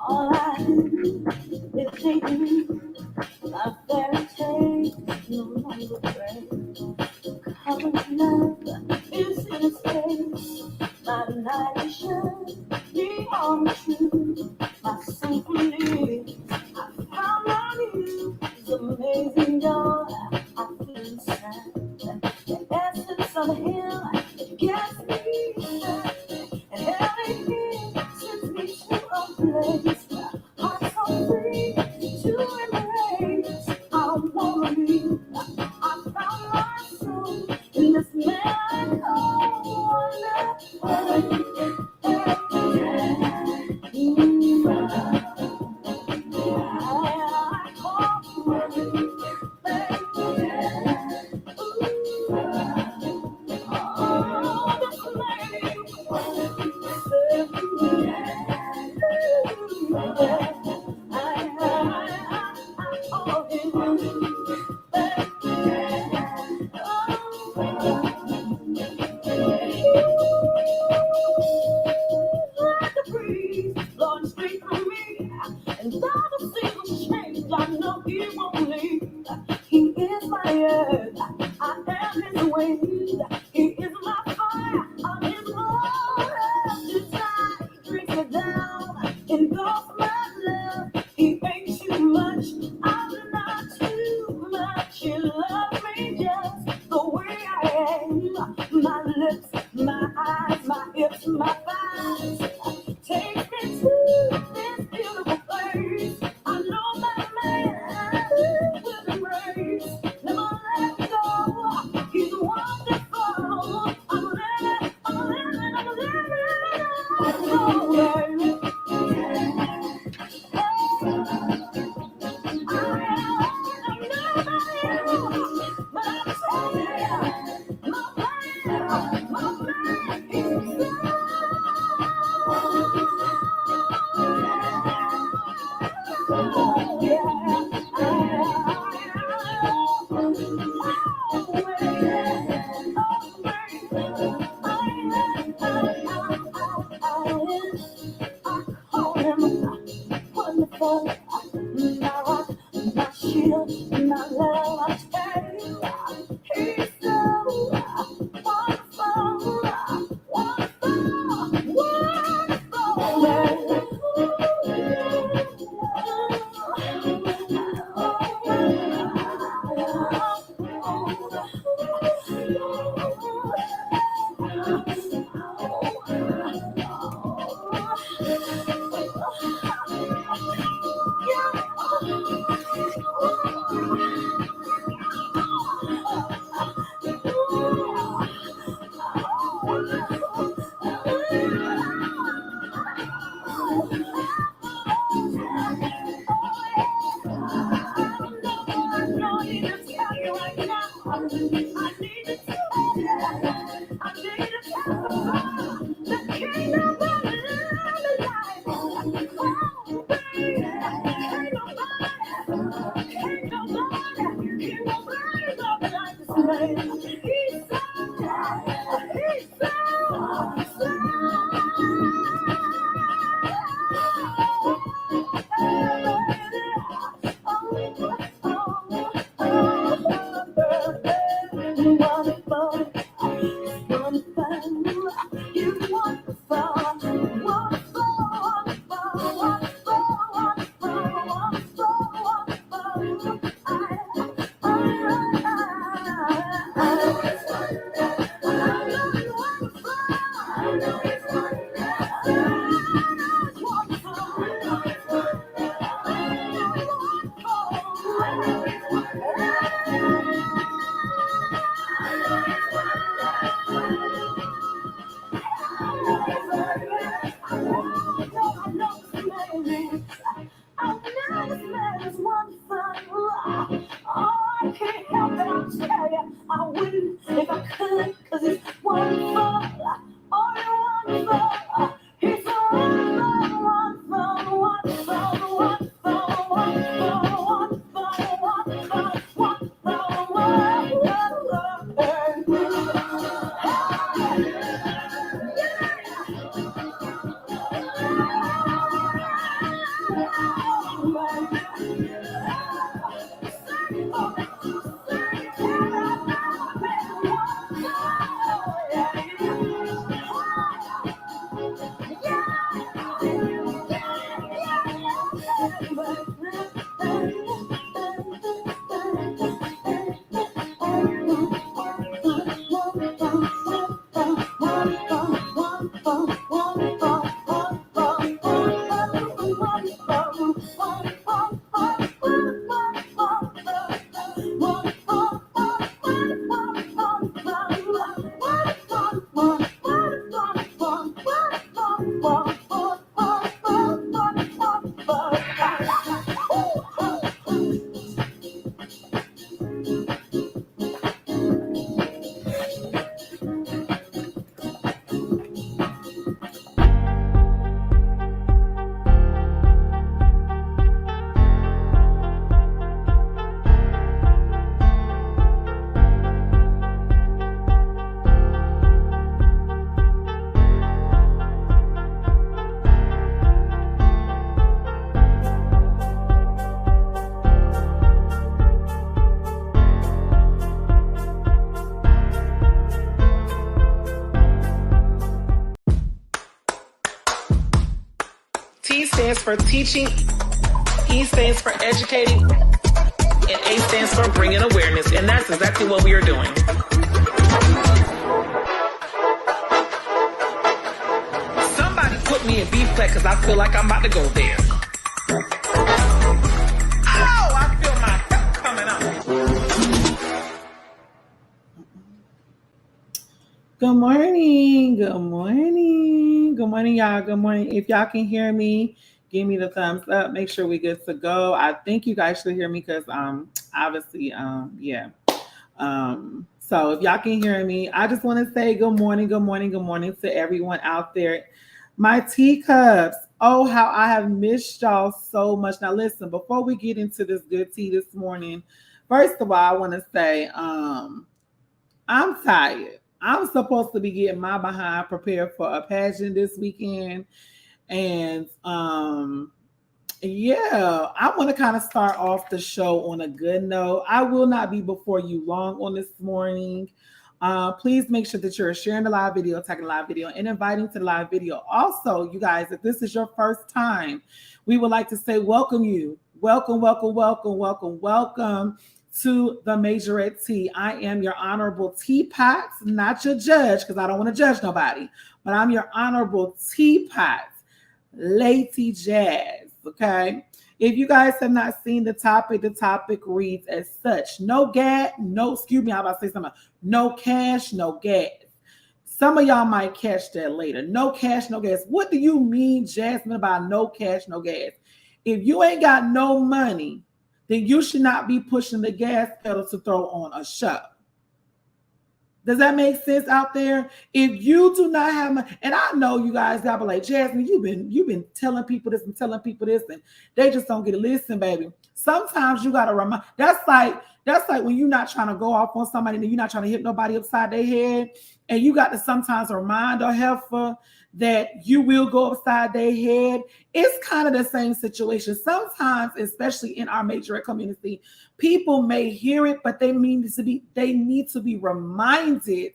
All I do is taking my fairy tale no longer pray. Covered love is in its face. My night shine, be on the truth. My symphony, I found on you. It's amazing, God. I feel inside. The essence of him, it gets me high. And every day sends me to a place. Heart so free to embrace. I wanna be. I found my soul in this man called wonderful. I call baby. Oh, this like a breeze blowing straight from me, and not a single change. I know he won't leave. He is my earth, I am his wind. He is my fire, I'm his water. Desire drinks me down, engulfs my love. He ain't too much, I'm not too much. He loves me just the way I am. My lips, my eyes, my hips, my thighs. Take me to this beautiful place. I know that man will embrace. Never let go. He's wonderful. I'm living, I'm living, I'm living. Oh, baby. I'm living, but I'm telling you, my man, he's wonderful, my rock, my shield, my love, I tell you, he's so wonderful, wonderful, I know you just tell you right now. I need to tell you. I need to testify that can't nobody love me like oh, baby. Can't nobody love me like this man. Wonderful, wonderful, wonderful, wonderful. T stands for teaching, E stands for educating, and A stands for bringing awareness. And that's exactly what we are doing. Somebody put me in beef class because I feel like I'm about to go there. Oh, I feel my hip coming up. Good morning. Good morning. Good morning, y'all. Good morning. If y'all can hear me, give me the thumbs up. Make sure we're good to go. I think you guys should hear me because obviously yeah. So if y'all can hear me, I just want to say good morning to everyone out there. My teacups. Oh, how I have missed y'all so much. Now listen, before we get into this good tea this morning, first of all, I want to say I'm tired. I'm supposed to be getting my behind prepared for a pageant this weekend. And yeah, I want to kind of start off the show on a good note. I will not be before you long on this morning. Please make sure that you're sharing the live video, tagging the live video, and inviting to the live video. Also, you guys, if this is your first time, we would like to say welcome you. Welcome to the Majorette Tea. I am your honorable teapot, not your judge, because I don't want to judge nobody, but I'm your honorable teapot, Lady Jazz. Okay. If you guys have not seen the topic reads as such: no gas, no, excuse me, I'm about to say something. No cash, no gas. Some of y'all might catch that later. No cash, no gas. What do you mean, Jasmine, about no cash, no gas? If you ain't got no money, then you should not be pushing the gas pedal to throw on a show. Does that make sense out there? If you do not have money, and I know you guys gotta be like, Jasmine, you've been telling people this and telling people this, and they just don't get it. Listen, baby. Sometimes you gotta remind. That's like when you're not trying to go off on somebody and you're not trying to hit nobody upside their head, and you got to sometimes remind a heifer that you will go upside their head. It's kind of the same situation. Sometimes, especially in our Majorette community, people may hear it, but they need to be reminded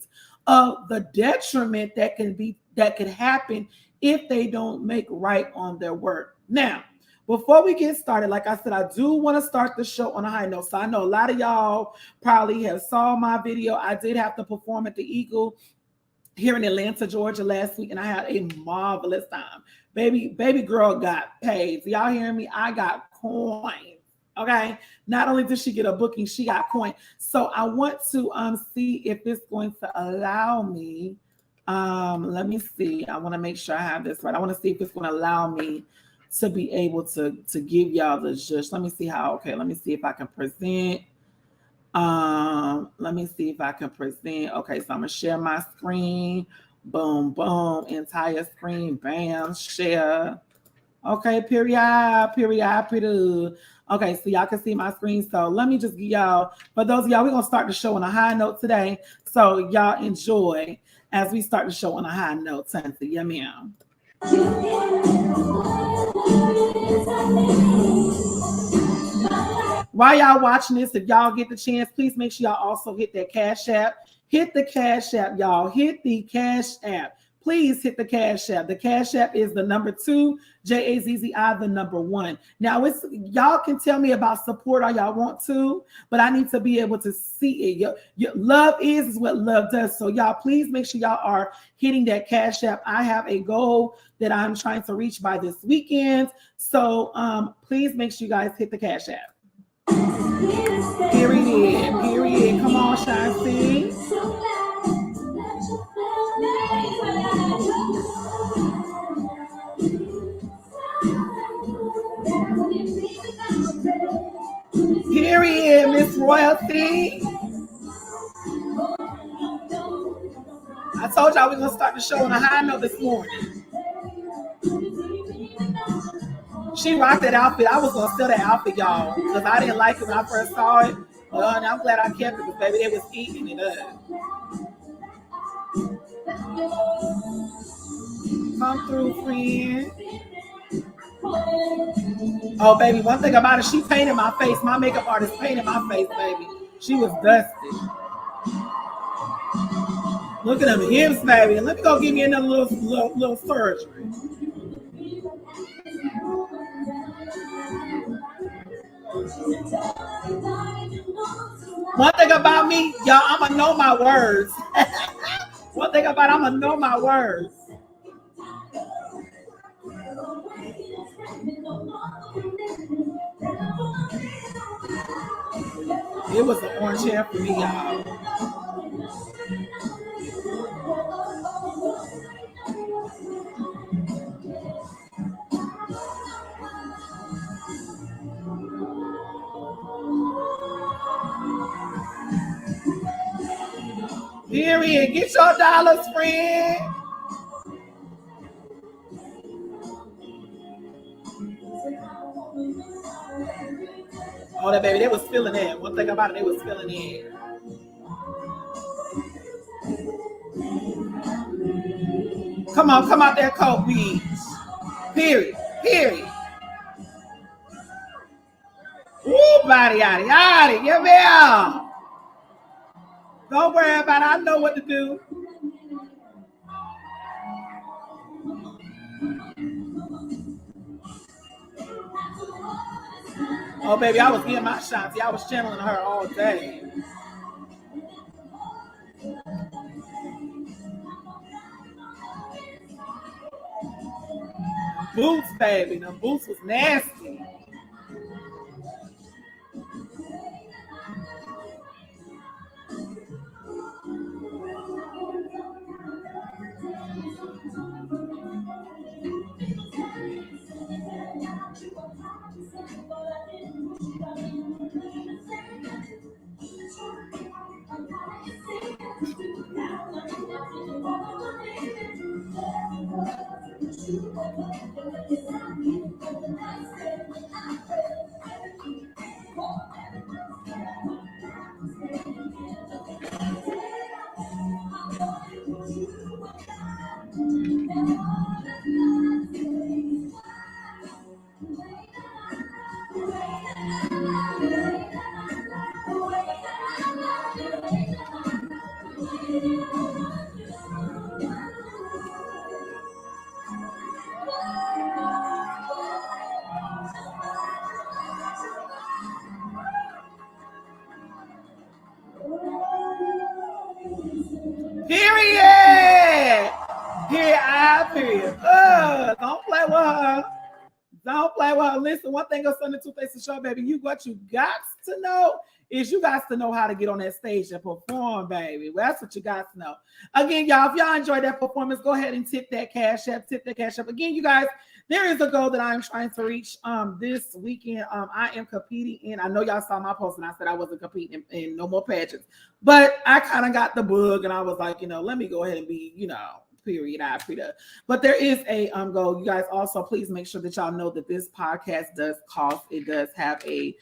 of the detriment that could happen if they don't make right on their word. Now, before we get started, like I said, I do want to start the show on a high note. So I know a lot of y'all probably have saw my video. I did have to perform at the Eagle here in Atlanta, Georgia last week, and I had a marvelous time. Baby girl got paid. So y'all hearing me? I got coins. Okay. Not only did she get a booking, she got coins. So I want to see if it's going to allow me. Let me see. I want to make sure I have this right. I want to see if it's going to allow me to be able to give y'all the just. Let me see how. Okay. Let me see if I can present. Let me see if I can present. Okay, so I'm gonna share my screen. Boom, boom, entire screen. Bam, share. Okay, period. Okay, so y'all can see my screen. So let me just give y'all, for those of y'all, we're gonna start the show on a high note today. So y'all enjoy as we start the show on a high note. Santi, yeah, meow. While y'all watching this, if y'all get the chance, please make sure y'all also hit that Cash App. Hit the Cash App, y'all. Hit the Cash App. Please hit the Cash App. The Cash App is the number 2, JAZZI, the number 1. Now, y'all can tell me about support all y'all want to, but I need to be able to see it. Your love is what love does. So y'all, please make sure y'all are hitting that Cash App. I have a goal that I'm trying to reach by this weekend. So please make sure you guys hit the Cash App. Period. Come on, Shanti. Period, Miss Royalty. I told y'all we're gonna start the show on a high note this morning. She rocked that outfit. I was gonna steal that outfit, y'all, because I didn't like it when I first saw it. Well, and I'm glad I kept it because baby, it was eating it up. Come through, friend. Oh, baby, one thing about it, she painted my face. My makeup artist painted my face, baby. She was dusty. Look at them hips, baby. Let me go give me another little surgery. about me, y'all, I'm going to know my words. One thing about I'm going to know my words. It was an orange hair for me, y'all. Period. Get your dollars, friend. Oh, that baby, they was feeling it. One thing about it, they was feeling it. Come on, come out there, Coke Beach. Period. Period. Ooh, body, yaddy, yaddy. Give me out. Don't worry about it. I know what to do. Oh, baby, I was getting my shots. I was channeling her all day. Boots, baby. The boots was nasty. Period. Period. Don't play with her. Don't play with her. Listen, one thing on Sunday Two Faces Show, baby, what you got to know is you got to know how to get on that stage and perform, baby. Well, that's what you got to know. Again, y'all, if y'all enjoyed that performance, go ahead and tip that cash up. Again, you guys, there is a goal that I'm trying to reach this weekend. I am competing in, I know y'all saw my post and I said I wasn't competing in no more pageants, but I kind of got the bug and I was like, let me go ahead and be, period. I pre-up. But there is a goal. You guys also please make sure that y'all know that this podcast does cost. It does have a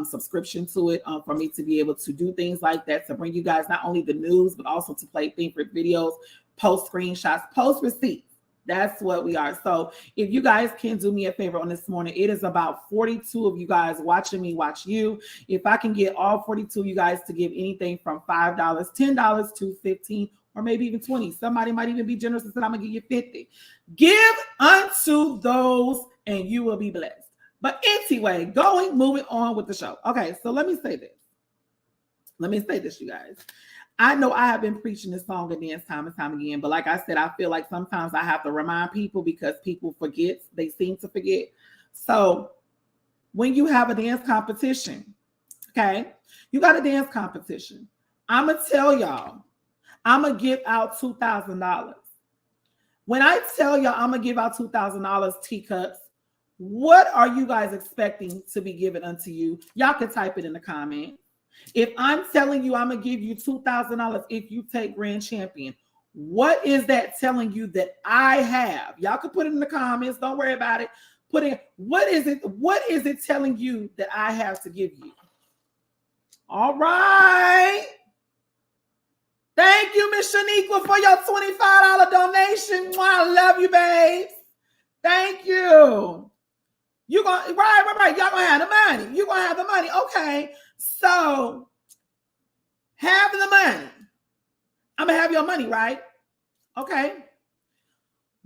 subscription to it for me to be able to do things like that, to bring you guys not only the news, but also to play favorite videos, post screenshots, post receipts. That's what we are. So if you guys can do me a favor on this morning, it is about 42 of you guys watching me watch you. If I can get all 42 of you guys to give anything from $5, $10 to $15, or maybe even 20. Somebody might even be generous and say, I'm going to give you 50. Give unto those and you will be blessed. But anyway, moving on with the show. Okay, so let me say this, you guys. I know I have been preaching this song and dance time and time again, but like I said, I feel like sometimes I have to remind people because people forget. They seem to forget. So when you have a dance competition, okay, you got a dance competition. I'm going to tell y'all, I'm going to give out $2,000. When I tell y'all I'm going to give out $2,000 teacups, what are you guys expecting to be given unto you? Y'all can type it in the comments. If I'm telling you I'm going to give you $2,000 if you take grand champion, what is that telling you that I have? Y'all can put it in the comments. Don't worry about it. Put in, what is it telling you that I have to give you? All right. Thank you, Miss Shaniqua, for your $25 donation. I love you, babes. Thank you. You're going right. Y'all gonna have the money. You're gonna have the money. Okay. So have the money. I'm gonna have your money, right? Okay.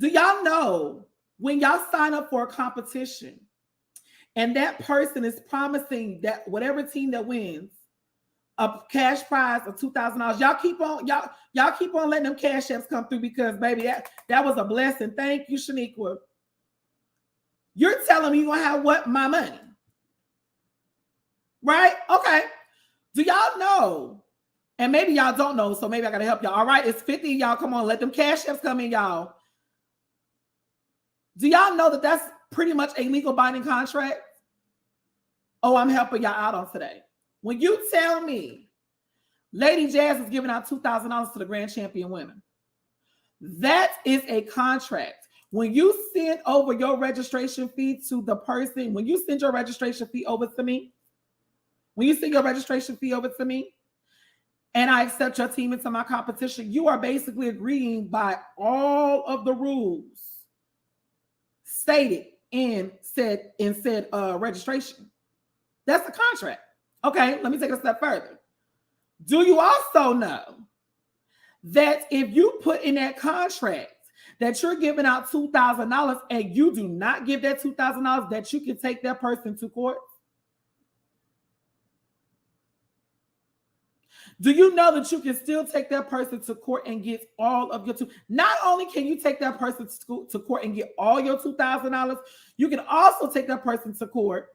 Do y'all know when y'all sign up for a competition, and that person is promising that whatever team that wins a cash prize of $2,000. Y'all keep on letting them cash apps come through because baby, that was a blessing. Thank you, Shaniqua. You're telling me you're gonna have what? My money. Right? Okay. Do y'all know? And maybe y'all don't know, so maybe I gotta help y'all. All right, it's 50. Y'all, come on, let them cash apps come in, y'all. Do y'all know that that's pretty much a legal binding contract? Oh, I'm helping y'all out on today. When you tell me Lady Jazz is giving out $2,000 to the grand champion women, that is a contract. When you send over your registration fee to the person, when you send your registration fee over to me, and I accept your team into my competition, you are basically agreeing by all of the rules stated in said registration. That's the contract. Okay, let me take a step further. Do you also know that if you put in that contract that you're giving out $2,000 and you do not give that $2,000, that you can take that person to court? Do you know that you can still take that person to court and get all of your Not only can you take that person to court and get all your $2,000, you can also take that person to court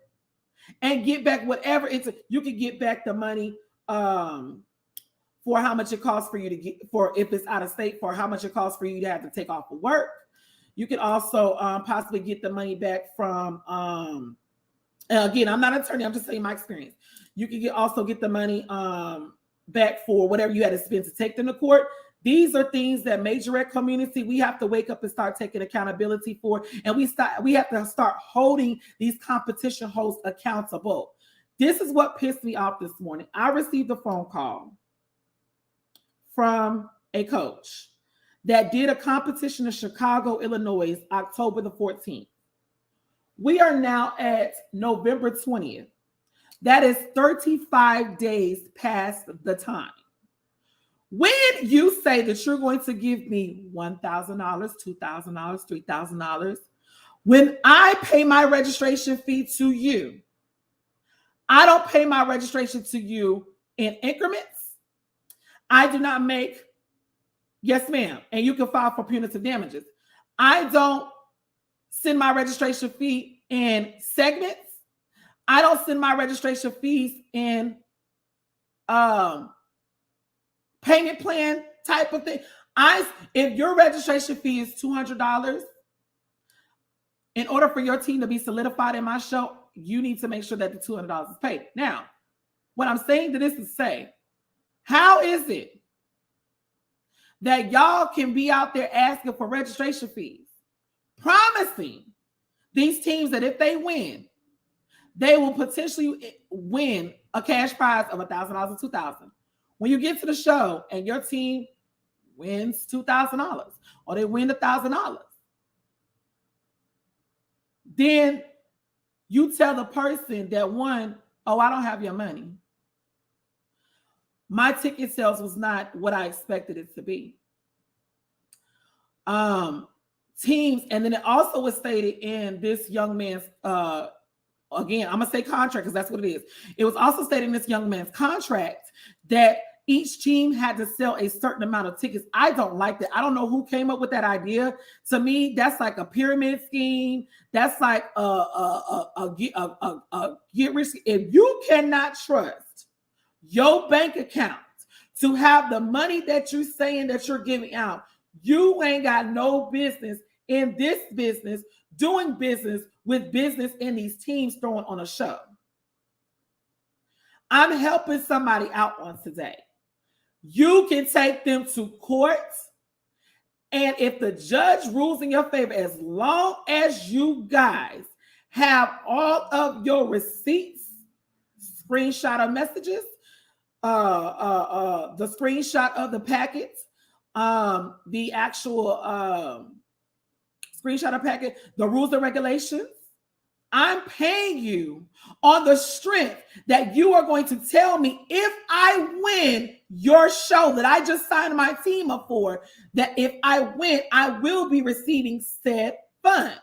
and get back whatever you can get back the money for how much it costs for you to get, for if it's out of state, for how much it costs for you to have to take off of work. You can also possibly get the money back from again, I'm not an attorney, I'm just saying my experience. You can also get the money back for whatever you had to spend to take them to court. These are things that Majorette community, we have to wake up and start taking accountability for, and we have to start holding these competition hosts accountable. This is what pissed me off this morning. I received a phone call from a coach that did a competition in Chicago, Illinois, October the 14th. We are now at November 20th. That is 35 days past the time. When you say that you're going to give me $1,000, $2,000, $3,000, when I pay my registration fee to you, I don't pay my registration to you in increments. I do not make, yes, ma'am, and you can file for punitive damages. I don't send my registration fee in segments. I don't send my registration fees in payment plan type of thing. If your registration fee is $200, in order for your team to be solidified in my show, you need to make sure that the $200 is paid. Now, what I'm saying to this is say, how is it that y'all can be out there asking for registration fees, promising these teams that if they win, they will potentially win a cash prize of $1,000 or $2,000. When you get to the show and your team wins $2,000 or they win $1,000, then you tell the person that won, oh, I don't have your money. My ticket sales was not what I expected it to be. Teams, and then it also was stated in this young man's, again, I'm going to say contract because that's what it is. It was also stated in this young man's contract that each team had to sell a certain amount of tickets. I don't like that. I don't know who came up with that idea. To me, that's like a pyramid scheme. That's like a get rich. If you cannot trust your bank account to have the money that you're saying that you're giving out, you ain't got no business in this business doing business with business in these teams throwing on a show. I'm helping somebody out on today. You can take them to court, and if the judge rules in your favor, as long as you guys have all of your receipts, screenshot of messages, the screenshot of the packets, the actual screenshot of packet, the rules and regulations, I'm paying you on the strength that you are going to tell me if I win your show that I just signed my team up for, that if I win, I will be receiving said funds.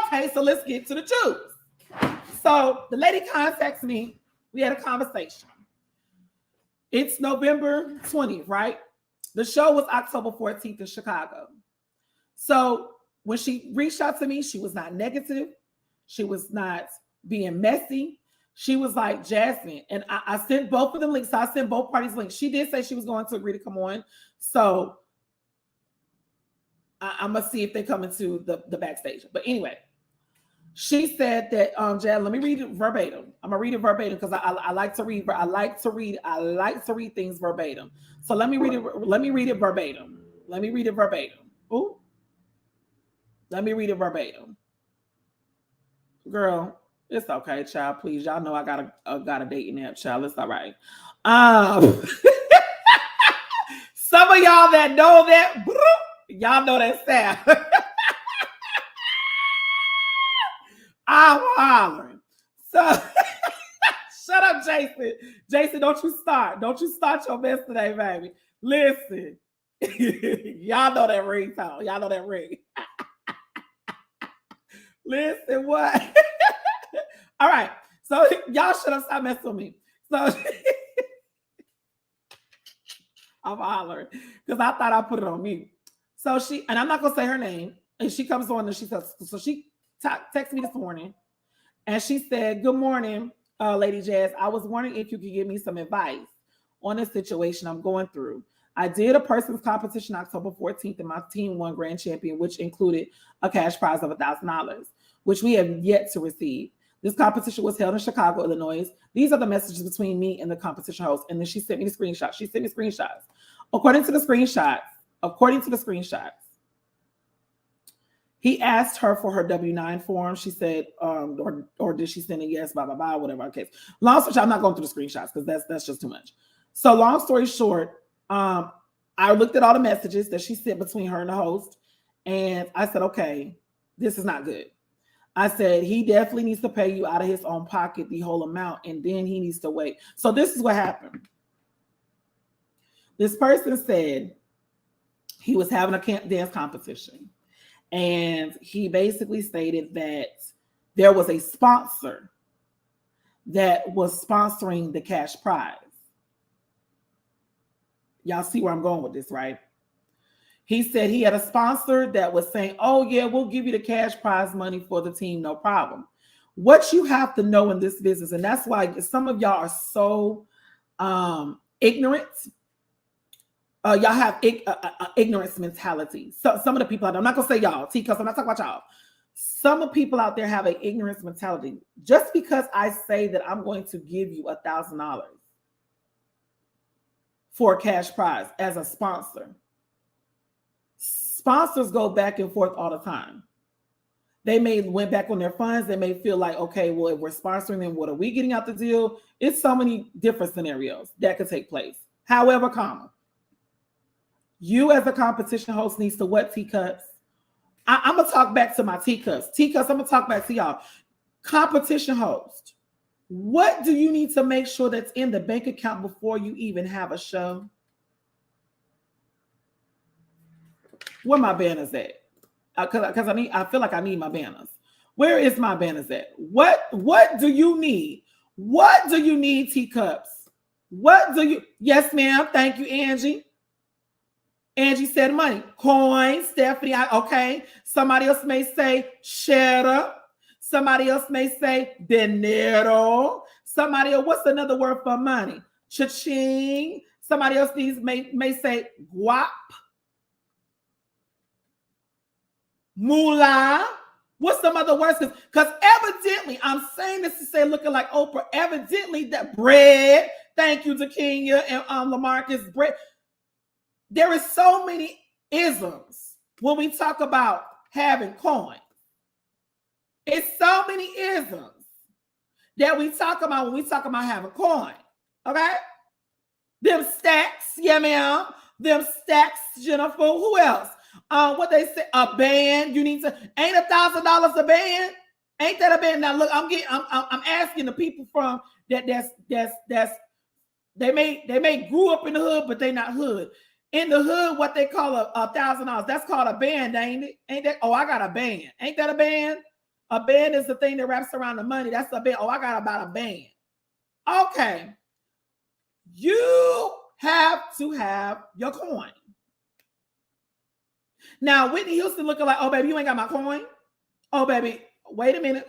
Okay, so let's get to the juice. So the lady contacts me. We had a conversation. It's November 20th, right? The show was October 14th in Chicago. So when she reached out to me, she was not negative. She was not being messy. She was like, Jasmine, and I sent both of them links. So I sent both parties links. She did say she was going to agree to come on. So I must see if they come into the backstage. But anyway, she said that, Jad, let me read it verbatim. I'm gonna read it verbatim because I like to read. I like to read things verbatim. So let me read it. Let me read it verbatim. Let me read it verbatim. Ooh. Let me read it verbatim. Girl, it's okay, child. Please, y'all know I got a dating app, child. It's all right. Some of y'all that know that, y'all know that sound. I'm hollering. So shut up, Jason. Jason, don't you start. Don't you start your mess today, baby. Listen. Y'all know that ringtone. Y'all know that ring. Listen, what? All right. So y'all shut up, stop messing with me. So I'm hollering because I thought I put it on mute. So she, and I'm not gonna say her name, and she comes on and she says, so she texted me this morning and she said, good morning, Lady Jazz. I was wondering if you could give me some advice on a situation I'm going through. I did a person's competition October 14th and my team won grand champion, which included a cash prize of $1,000, which we have yet to receive. This competition was held in Chicago, Illinois. These are the messages between me and the competition host. And then she sent me the screenshots. She sent me screenshots. According to the screenshots, he asked her for her W-9 form. She said, or did she send a yes, blah, blah, blah, whatever the case. Long story short, I'm not going through the screenshots because that's just too much. So long story short, I looked at all the messages that she sent between her and the host. And I said, okay, this is not good. I said, he definitely needs to pay you out of his own pocket the whole amount. And then he needs to wait. So this is what happened. This person said he was having a dance competition. And he basically stated that there was a sponsor that was sponsoring the cash prize. Y'all see where I'm going with this, right? He said he had a sponsor that was saying, oh, yeah, we'll give you the cash prize money for the team, no problem. What you have to know in this business, and that's why some of y'all are so ignorant. Y'all have ignorance mentality. So some of the people out there, I'm not going to say y'all, because I'm not talking about y'all. Some of the people out there have an ignorance mentality. Just because I say that I'm going to give you $1,000 for a cash prize as a sponsor. Sponsors go back and forth all the time. They may went back on their funds. They may feel like, okay, well, if we're sponsoring them, what are we getting out the deal? It's so many different scenarios that could take place. However, you as a competition host needs to what, T-Cups? I'm going to talk back to my T-Cups. T-Cups, I'm going to talk back to y'all. Competition host, what do you need to make sure that's in the bank account before you even have a show? Where my banners at? Because I feel like I need my banners. Where is my banners at? What do you need? What do you need, T-Cups? What do you? Yes, ma'am. Thank you, Angie. Angie said money. Coins, Stephanie. Okay. Somebody else may say cheddar. Somebody else may say dinero. Somebody else, what's another word for money? Cha-ching. Somebody else may say guap. Moolah. What's some other words? Because evidently, I'm saying this to say looking like Oprah, evidently that bread, thank you to Kenya and Lamarcus, bread. There is so many isms when we talk about having coins. It's so many isms that we talk about when we talk about having coin. Okay? Them stacks, yeah, ma'am. Them stacks, Jennifer. Who else? What they say, a band. You need to, ain't $1,000 a band? Ain't that a band? Now look, I'm asking the people from that's they may grew up in the hood, but they not hood. In the hood, what they call $1,000, that's called a band, ain't it? Ain't that? Oh, I got a band. Ain't that a band? A band is the thing that wraps around the money. That's a band. Oh, I got about a band. Okay. you have to have your coin. Now, Whitney Houston looking like, oh, baby, you ain't got my coin. Oh, baby, wait a minute.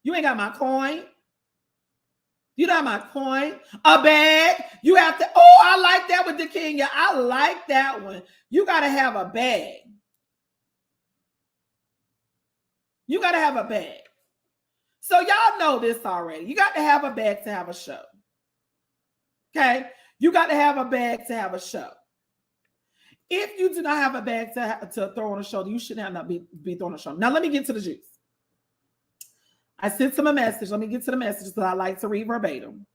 You ain't got my coin. You don't have my coin. A bag. You have to, oh, I like that with the Kenya. I like that one. You got to have a bag. You got to have a bag. So y'all know this already. You got to have a bag to have a show. Okay? You got to have a bag to have a show. If you do not have a bag to throw on a show, you shouldn't have be throwing a show. Now, let me get to the juice. I sent him a message. Let me get to the messages that I like to read verbatim.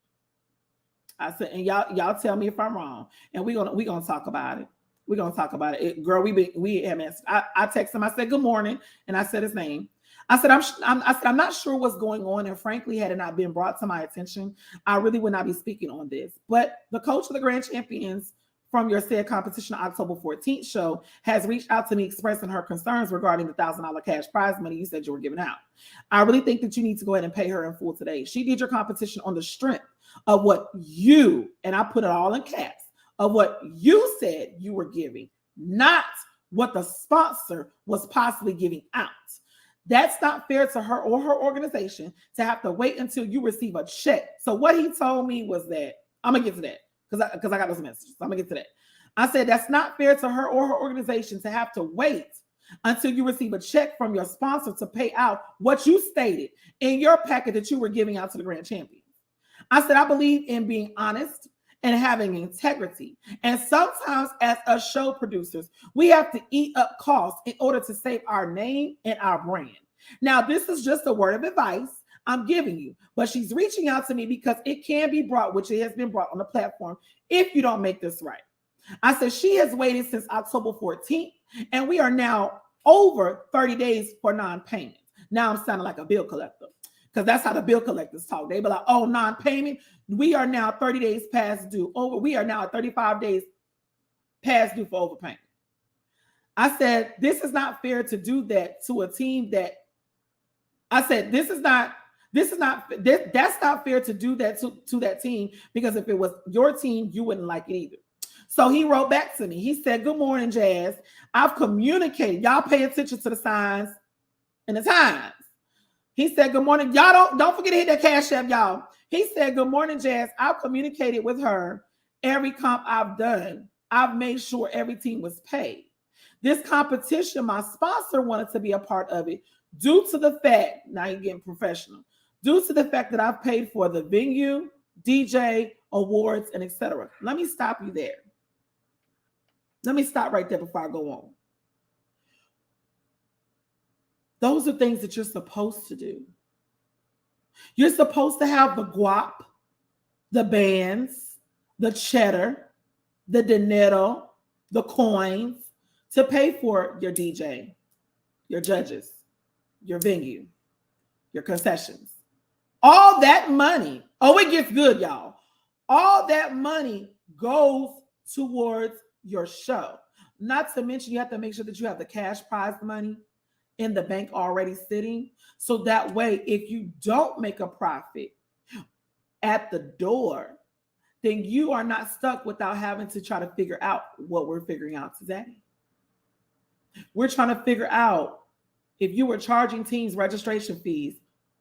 I said, and y'all tell me if I'm wrong. And we're gonna talk about it. We're gonna talk about it. Girl, we had messaged. I texted him. I said, good morning. And I said his name. I said, I'm not sure what's going on. And frankly, had it not been brought to my attention, I really would not be speaking on this. But the coach of the Grand Champions from your said competition October 14th show has reached out to me expressing her concerns regarding the $1,000 cash prize money you said you were giving out. I really think that you need to go ahead and pay her in full today. She did your competition on the strength of what you, and I put it all in caps, of what you said you were giving, not what the sponsor was possibly giving out. That's not fair to her or her organization to have to wait until you receive a check. So what he told me was that, I'm going to get to that because I got those messages. So I'm going to get to that. I said, that's not fair to her or her organization to have to wait until you receive a check from your sponsor to pay out what you stated in your packet that you were giving out to the Grand Champions. I said, I believe in being honest and having integrity. And sometimes as us show producers, we have to eat up costs in order to save our name and our brand. Now, this is just a word of advice I'm giving you, but she's reaching out to me because it can be brought, which it has been brought on the platform, if you don't make this right. I said, she has waited since October 14th, and we are now over 30 days for non-payment. Now I'm sounding like a bill collector because that's how the bill collectors talk. They be like, oh, non-payment. We are now 30 days past due. We are now at 35 days past due for overpayment. I said, this is not fair to do that to a team that, I said, that's not fair to do that to that team, because if it was your team, you wouldn't like it either. So he wrote back to me. He said, good morning, Jazz. I've communicated. Y'all pay attention to the signs and the times. He said, good morning. Y'all don't forget to hit that Cash App, y'all. He said, good morning, Jazz. I've communicated with her. Every comp I've done, I've made sure every team was paid. This competition, my sponsor wanted to be a part of it due to the fact, now you're getting professional, due to the fact that I've paid for the venue, DJ, awards, and etc. Let me stop you there. Let me stop right there before I go on. Those are things that you're supposed to do. You're supposed to have the guap, the bands, the cheddar, the dinero, the coins to pay for your DJ, your judges, your venue, your concessions. All that money, oh, it gets good, y'all. All that money goes towards your show. Not to mention, you have to make sure that you have the cash prize money in the bank already sitting. So that way, if you don't make a profit at the door, then you are not stuck without having to try to figure out what we're figuring out today. We're trying to figure out, if you were charging teams registration fees,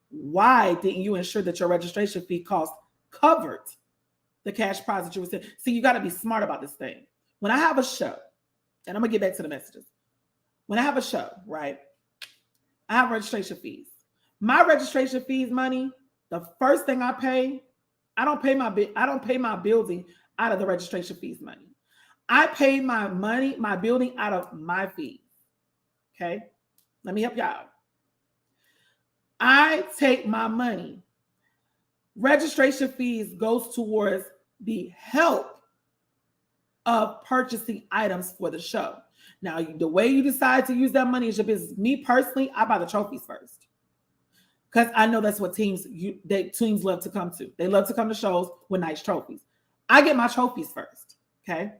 why didn't you ensure that your registration fee cost covered the cash prize that you were saying? See, you got to be smart about this thing. When I have a show, and I'm going to get back to the messages. When I have a show, right, I have registration fees. My registration fees money, the first thing I pay, I don't pay my building out of the registration fees money. I pay my money, my building out of my fees. Okay? Let me help y'all. I take my money. Registration fees goes towards the help of purchasing items for the show. Now, the way you decide to use that money is your business. Me personally, I buy the trophies first, because I know that's what teams love to come to. They love to come to shows with nice trophies. I get my trophies first. Okay,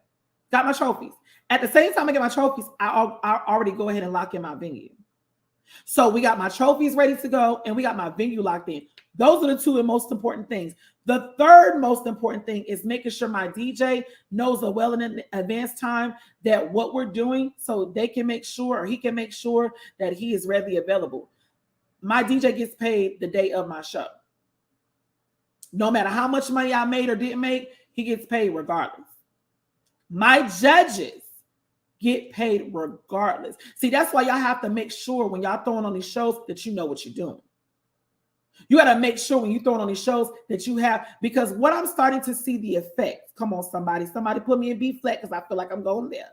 got my trophies. At the same time I get my trophies, I already go ahead and lock in my venue. So we got my trophies ready to go, and we got my venue locked in. Those are the two most important things. The third most important thing is making sure my DJ knows a well in advance time that what we're doing, so they can make sure, or he can make sure that he is readily available. My DJ gets paid the day of my show. No matter how much money I made or didn't make, he gets paid regardless. My judges get paid regardless. See, that's why y'all have to make sure when y'all throwing on these shows that you know what you're doing. You got to make sure when you throw it on these shows that you have, because what I'm starting to see the effects. Come on, somebody put me in B flat because I feel like I'm going there.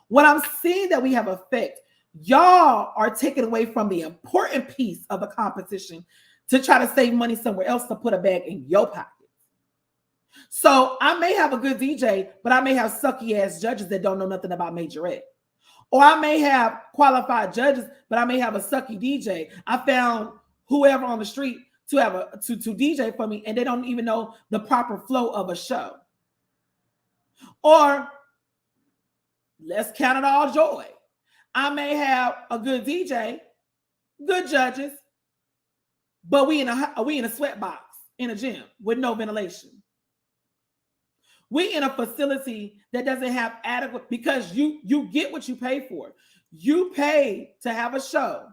What I'm seeing that we have effect, y'all are taking away from the important piece of the competition to try to save money somewhere else to put a bag in your pocket. So I may have a good DJ, but I may have sucky ass judges that don't know nothing about Majorette. Or I may have qualified judges, but I may have a sucky DJ. I found whoever on the street to have to DJ for me, and they don't even know the proper flow of a show. Or let's count it all joy. I may have a good DJ, good judges, but we in a sweat box in a gym with no ventilation. We in a facility that doesn't have adequate, because you get what you pay for. You pay to have a show.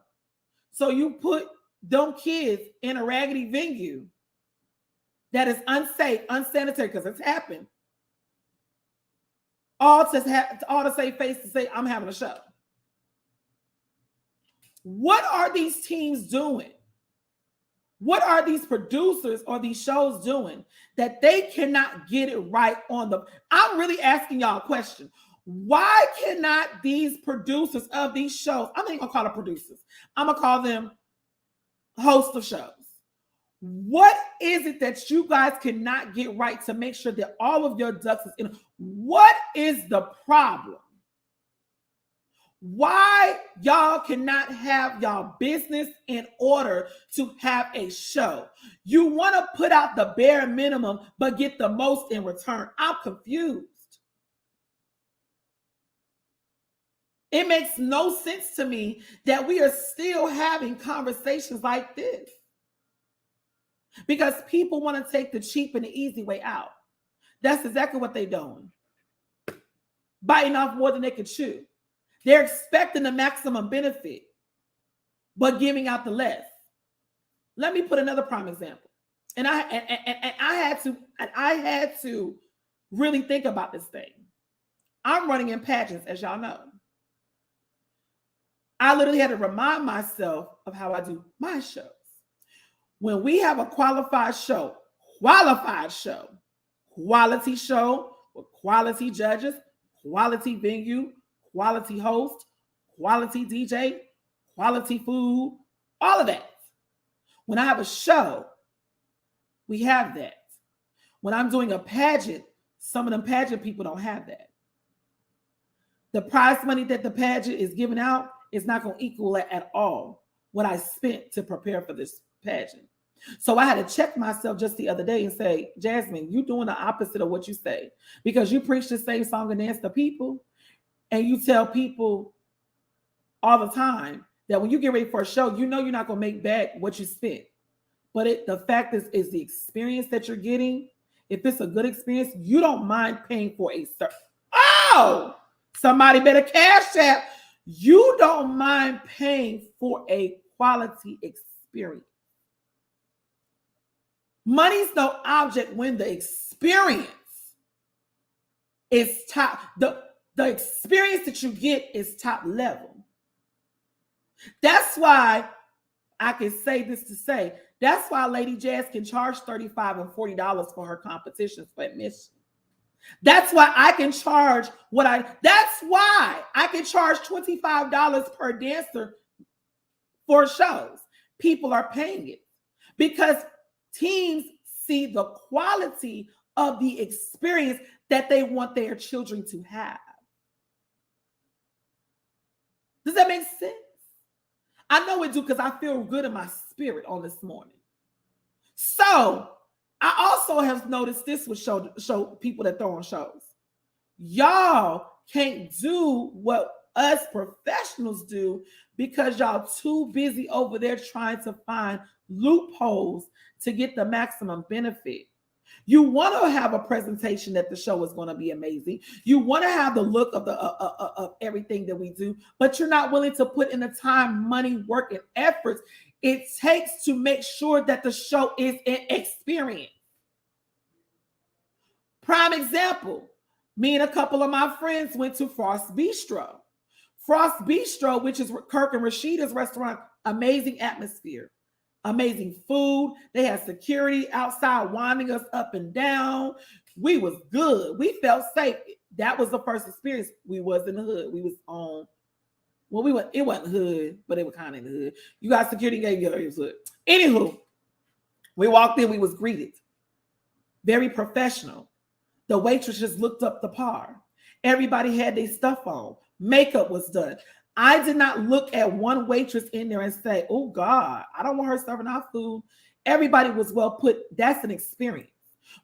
So you put them kids in a raggedy venue that is unsafe, unsanitary, because it's happened. All to save face to say, I'm having a show. What are these teams doing? What are these producers or these shows doing that they cannot get it right on the... I'm really asking y'all a question. Why cannot these producers of these shows, I'm not even gonna call them producers, I'm gonna call them hosts of shows. What is it that you guys cannot get right to make sure that all of your ducks is in? What is the problem? Why y'all cannot have y'all business in order to have a show? You want to put out the bare minimum, but get the most in return. I'm confused. It makes no sense to me that we are still having conversations like this, because people want to take the cheap and the easy way out. That's exactly what they're doing. Biting off more than they can chew. They're expecting the maximum benefit, but giving out the less. Let me put another prime example. And I had to really think about this thing. I'm running in pageants, as y'all know. I literally had to remind myself of how I do my shows. When we have a qualified show quality show with quality judges, quality venue, quality host, quality DJ, quality food, all of that. When I have a show, we have that. When I'm doing a pageant, some of them pageant people don't have that. The prize money that the pageant is giving out is not going to equal at all what I spent to prepare for this pageant. So I had to check myself just the other day and say, Jasmine, you're doing the opposite of what you say, because you preach the same song and dance to people. And you tell people all the time that when you get ready for a show, you know you're not going to make back what you spent. But the fact is the experience that you're getting. If it's a good experience, you don't mind paying for a certain... Oh, somebody better cash out. You don't mind paying for a quality experience. Money's no object when the experience is top. The experience that you get is top level. That's why I can say this to say, that's why Lady Jazz can charge $35 and $40 for her competitions for admission. That's why I can charge that's why I can charge $25 per dancer for shows. People are paying it because teams see the quality of the experience that they want their children to have. Does that make sense? I know it do, because I feel good in my spirit on this morning. So I also have noticed this with show people that throw on shows. Y'all can't do what us professionals do because y'all too busy over there trying to find loopholes to get the maximum benefit. You want to have a presentation that the show is going to be amazing. You want to have the look of the of everything that we do, but you're not willing to put in the time, money, work, and efforts it takes to make sure that the show is an experience. Prime example, me and a couple of my friends went to Frost Bistro. Frost Bistro, which is Kirk and Rashida's restaurant, amazing atmosphere. Amazing food. They had security outside winding us up and down. We was good. We felt safe. That was the first experience. We was in the hood. We was on. Well, it wasn't hood, but it was kind of in the hood. You got security, gave you it was hood. Anywho, we walked in. We was greeted. Very professional. The waitress just looked up the par. Everybody had their stuff on. Makeup was done. I did not look at one waitress in there and say, oh God, I don't want her serving our food. Everybody was well put. That's an experience.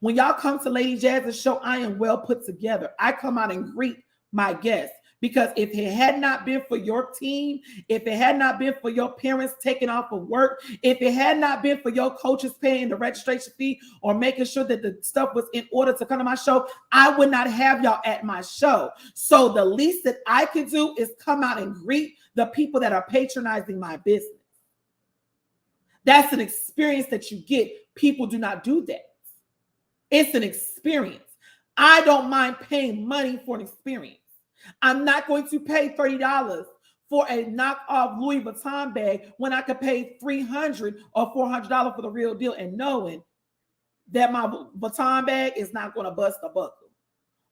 When y'all come to Lady Jazz's show, I am well put together. I come out and greet my guests because if it had not been for your team, if it had not been for your parents taking off of work, if it had not been for your coaches paying the registration fee or making sure that the stuff was in order to come to my show, I would not have y'all at my show. So the least that I could do is come out and greet the people that are patronizing my business. That's an experience that you get. People do not do that. It's an experience. I don't mind paying money for an experience. I'm not going to pay $30 for a knockoff Louis Vuitton bag when I could pay $300 or $400 for the real deal and knowing that my Vuitton bag is not going to bust a buckle.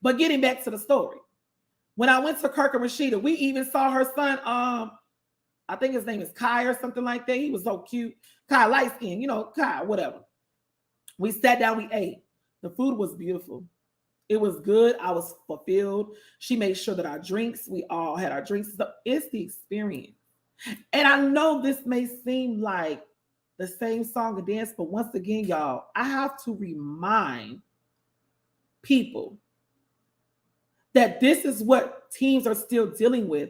But getting back to the story, when I went to Kirk and Rashida, we even saw her son, I think his name is Kai or something like that. He was so cute. Kai, light skin, Kai, whatever. We sat down, we ate. The food was beautiful. It was good. I was fulfilled. She made sure that we all had our drinks. So it's the experience. And I know this may seem like the same song and dance, but once again, y'all, I have to remind people that this is what teams are still dealing with.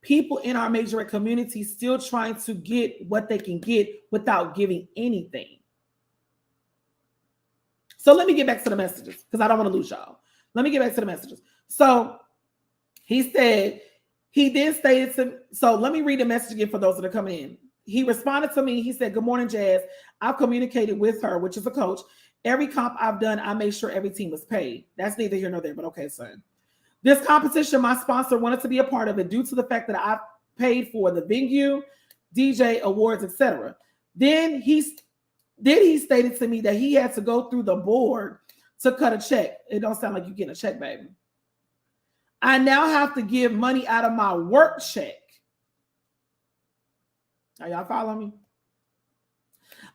People in our Majorette community still trying to get what they can get without giving anything. So let me get back to the messages because I don't want to lose y'all. Let me get back to the messages. So he then stated to, so let me read the message again for those that are coming in. He responded to me. He said, good morning, Jazz. I've communicated with her, which is a coach. Every comp I've done, I made sure every team was paid. That's neither here nor there, but okay, son. This competition, my sponsor wanted to be a part of it due to the fact that I paid for the venue, DJ, awards, etc. Then he stated to me that he had to go through the board to cut a check. It don't sound like you're getting a check, baby. I now have to give money out of my work check. Are y'all following me?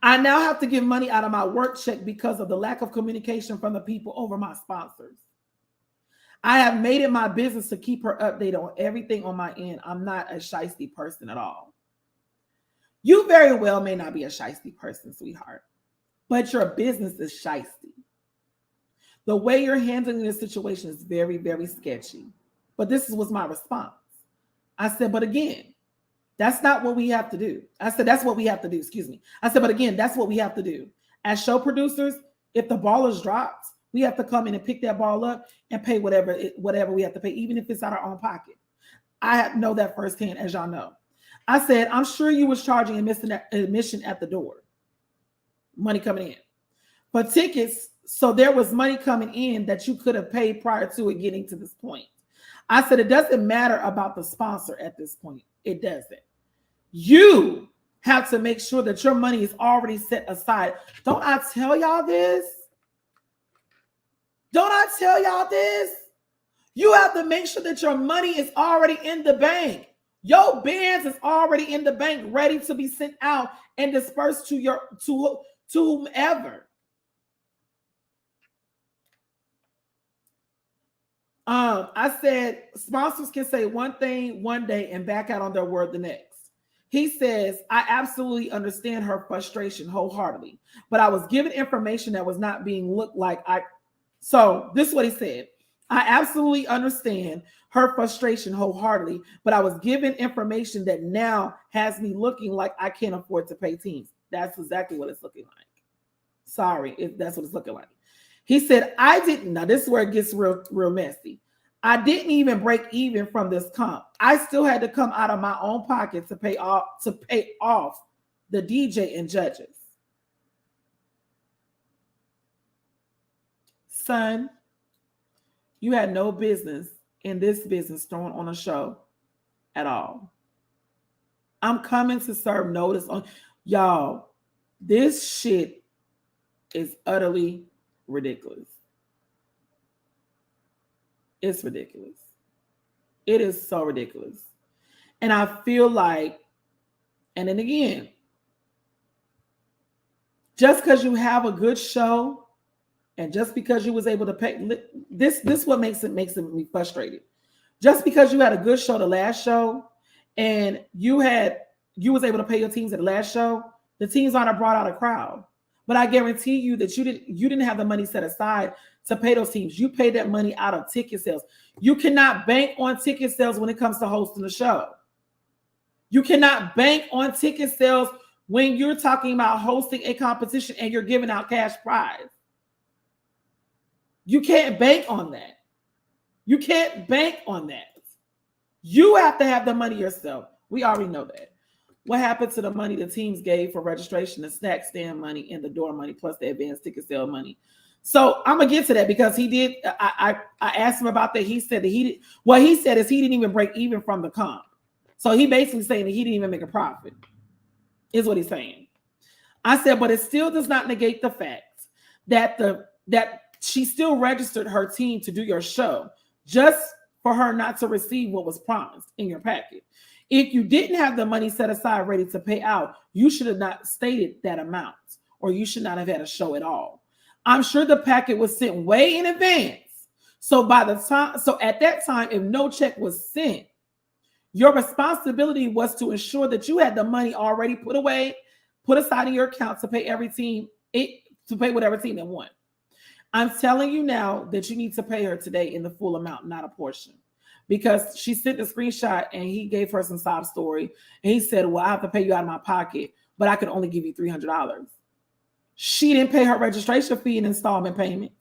I now have to give money out of my work check because of the lack of communication from the people over my sponsors. I have made it my business to keep her updated on everything on my end. I'm not a shiesty person at all. You very well may not be a shiesty person, sweetheart, but your business is shiesty. The way you're handling this situation is very, very sketchy. But this was my response. I said, but again, that's not what we have to do. I said, that's what we have to do. Excuse me. I said, but again, that's what we have to do. As show producers, if the ball is dropped, we have to come in and pick that ball up and pay whatever we have to pay, even if it's out of our own pocket. I know that firsthand, as y'all know. I said, I'm sure you was charging admission at the door. Money coming in. For tickets, so there was money coming in that you could have paid prior to it getting to this point. I said, it doesn't matter about the sponsor at this point. It doesn't. You have to make sure that your money is already set aside. Don't I tell y'all this? Don't I tell y'all this? You have to make sure that your money is already in the bank. Your bands is already in the bank, ready to be sent out and dispersed to whomever. I said sponsors can say one thing one day and back out on their word the next. He says, I absolutely understand her frustration wholeheartedly, but I was given information that was not being looked like. So this is what he said. I absolutely understand her frustration wholeheartedly, but I was given information that now has me looking like I can't afford to pay teams. That's exactly what it's looking like. Sorry, if that's what it's looking like. He said, I didn't. Now, this is where it gets real messy. I didn't even break even from this comp. I still had to come out of my own pocket to pay off the DJ and judges. Son, you had no business in this business throwing on a show at all. I'm coming to serve notice on y'all. This shit is utterly ridiculous. It's ridiculous. It is so ridiculous. And I feel like, and then again, just because you have a good show and just because you was able to pay this what makes me frustrated. Just because you had a good show the last show and you was able to pay your teams at the last show, the teams aren't brought out a crowd. But I guarantee you that you didn't have the money set aside to pay those teams. You paid that money out of ticket sales. You cannot bank on ticket sales when it comes to hosting the show. You cannot bank on ticket sales when you're talking about hosting a competition and you're giving out cash prize. You can't bank on that. You can't bank on that. You have to have the money yourself. We already know that. What happened to the money the teams gave for registration, the snack stand money, and the door money, plus the advanced ticket sale money? So I'm gonna get to that because he did. I asked him about that. He said that he did. What he said is he didn't even break even from the comp. So he basically saying that he didn't even make a profit. Is what he's saying. I said, but it still does not negate the fact that she still registered her team to do your show just for her not to receive what was promised in your packet. If you didn't have the money set aside ready to pay out, you should have not stated that amount, or you should not have had a show at all. I'm sure the packet was sent way in advance. So at that time, if no check was sent, your responsibility was to ensure that you had the money already put aside in your account to pay to pay whatever team they won. I'm telling you now that you need to pay her today in the full amount, not a portion. Because she sent the screenshot and he gave her some sob story. And he said, well, I have to pay you out of my pocket, but I could only give you $300. She didn't pay her registration fee in installment payment.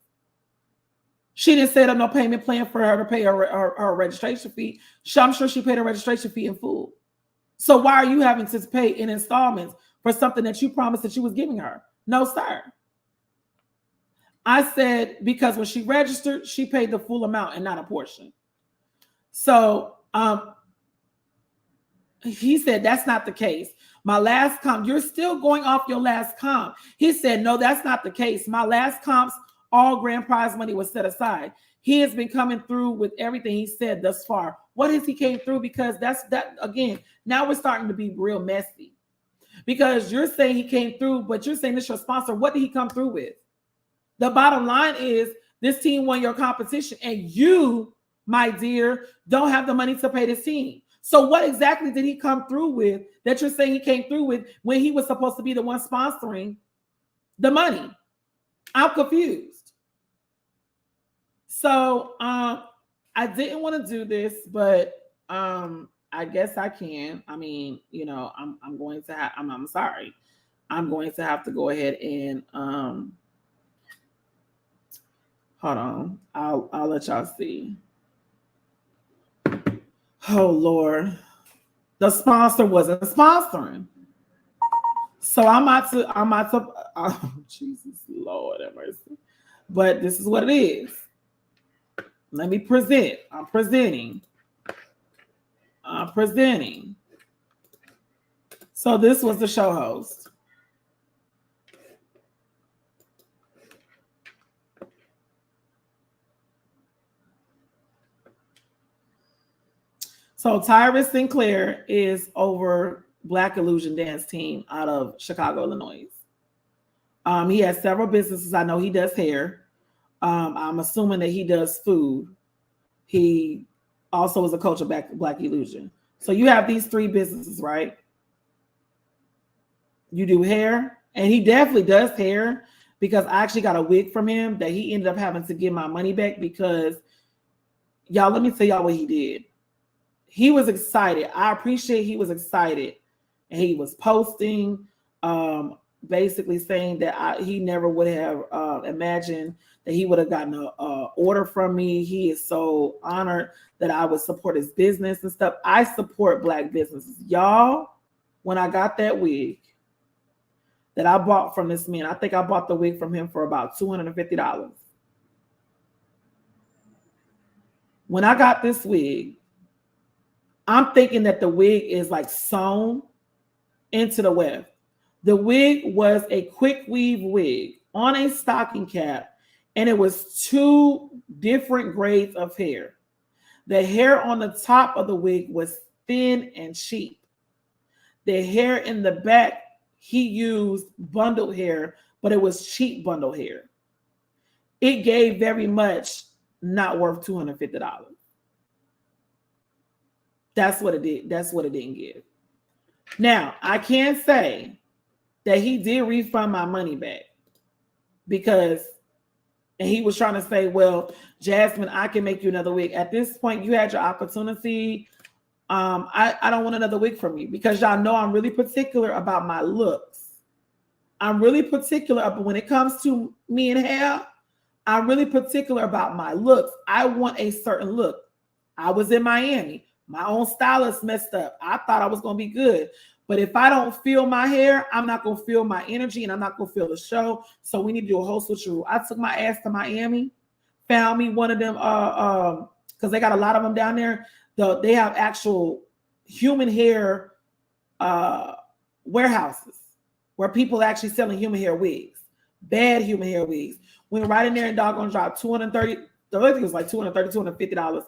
She didn't set up no payment plan for her to pay her registration fee. I'm sure she paid her registration fee in full. So why are you having to pay in installments for something that you promised that you was giving her? No, sir. I said, because when she registered, she paid the full amount and not a portion. So he said, that's not the case. My last comp, you're still going off your last comp. He said, no, that's not the case. My last comps, all grand prize money was set aside. He has been coming through with everything he said thus far. What has he came through? Because that again, now we're starting to be real messy. Because you're saying he came through, but you're saying this is your sponsor. What did he come through with? The bottom line is this team won your competition and you, my dear, don't have the money to pay this team. So what exactly did he come through with that you're saying he came through with when he was supposed to be the one sponsoring the money? I'm confused. So I didn't want to do this, but I guess I can. I mean, you know, I'm going to have, I'm sorry. I'm going to have to go ahead and hold on. I'll let y'all see. Oh Lord, the sponsor wasn't sponsoring. So I'm about to oh Jesus, Lord have mercy. But this is what it is. Let me present. I'm presenting. So this was the show host. So Tyrus Sinclair is over Black Illusion Dance Team out of Chicago, Illinois. He has several businesses. I know he does hair. I'm assuming that he does food. He also is a coach of Black Illusion. So you have these three businesses, right? You do hair, and he definitely does hair because I actually got a wig from him that he ended up having to give my money back because Y'all, let me tell y'all what he did. He was excited. I appreciate he was excited. And he was posting, basically saying that he never would have imagined that he would have gotten a order from me. He is so honored that I would support his business and stuff. I support Black businesses. Y'all, when I got that wig that I bought from this man, I think I bought the wig from him for about $250. When I got this wig, I'm thinking that the wig is like sewn into the weft. The wig was a quick weave wig on a stocking cap, and it was 2 different grades of hair. The hair on the top of the wig was thin and cheap. The hair in the back, he used bundled hair, but it was cheap bundled hair. It gave very much not worth $250. That's what it did. That's what it didn't give. Now, I can say that he did refund my money back because, and he was trying to say, well, Jasmine, I can make you another wig. At this point, you had your opportunity. I don't want another wig from you because y'all know I'm really particular about my looks. I'm really particular about when it comes to me and hair. I'm really particular about my looks. I want a certain look. I was in Miami. My own stylist messed up. I thought I was going to be good. But if I don't feel my hair, I'm not going to feel my energy and I'm not going to feel the show. So we need to do a whole switcheroo. I took my ass to Miami, found me one of them, because they got a lot of them down there. They have actual human hair warehouses where people are actually selling human hair wigs, bad human hair wigs. Went right in there and doggone dropped $230. I think it was like $230, $250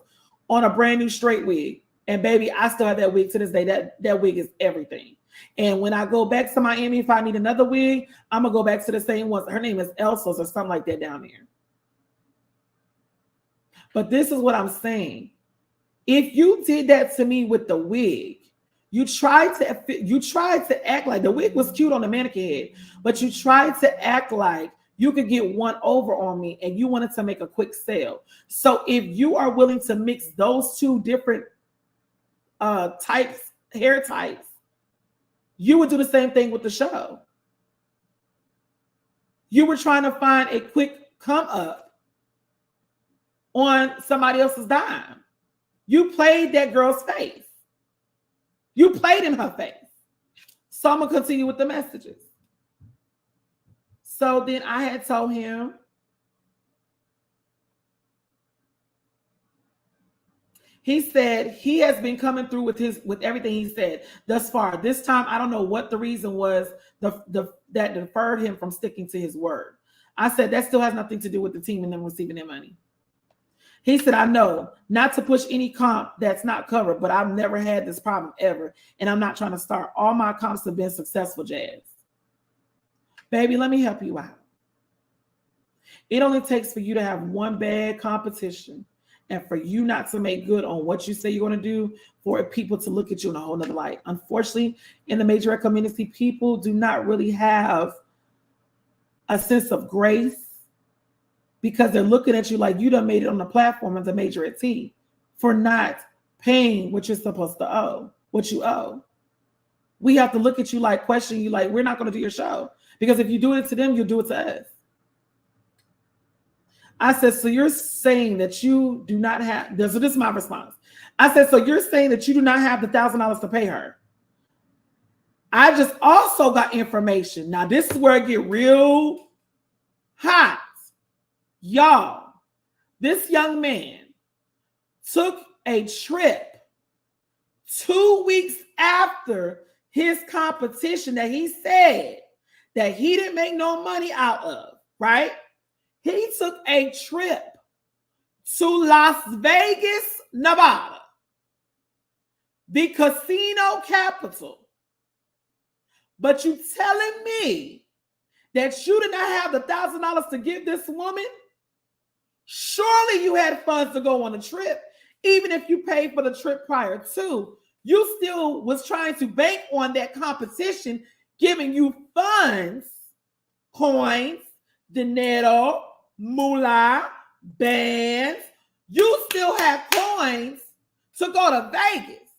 on a brand new straight wig. And baby, I still have that wig to this day. That wig is everything. And when I go back to Miami, if I need another wig, I'm gonna go back to the same one. Her name is Elsa's or something like that down there. But this is what I'm saying. If you did that to me with the wig, you tried to act like the wig was cute on the mannequin head, but you tried to act like you could get one over on me and you wanted to make a quick sale. So if you are willing to mix those 2 different hair types, you would do the same thing with the show. You were trying to find a quick come up on somebody else's dime. You played that girl's face. You played in her face. So I'm going to continue with the messages. So then I had told him, he said he has been coming through with everything he said thus far. This time, I don't know what the reason was that deferred him from sticking to his word. I said that still has nothing to do with the team and them receiving their money. He said, I know not to push any comp that's not covered, but I've never had this problem ever. And I'm not trying to start. All my comps have been successful, Jazz. Baby, let me help you out. It only takes for you to have one bad competition and for you not to make good on what you say you're going to do, for people to look at you in a whole nother light. Unfortunately, in the Majorette community, people do not really have a sense of grace because they're looking at you like you done made it on the platform as a Majorette T for not paying what you're supposed to owe, what you owe. We have to look at you like, question you like, we're not going to do your show. Because if you do it to them, you'll do it to us. I said, so you're saying that you do not have, so this is my response. I said, so you're saying that you do not have the $1,000 to pay her. I just also got information. Now, this is where it get real hot. Y'all, this young man took a trip 2 weeks after his competition that he said that he didn't make no money out of, right? He took a trip to Las Vegas, Nevada, the casino capital. But you telling me that you did not have the $1,000 to give this woman? Surely you had funds to go on a trip. Even if you paid for the trip prior to, you still was trying to bank on that competition, giving you funds, coins, dinero, moolah, bands, You still have coins to go to Vegas,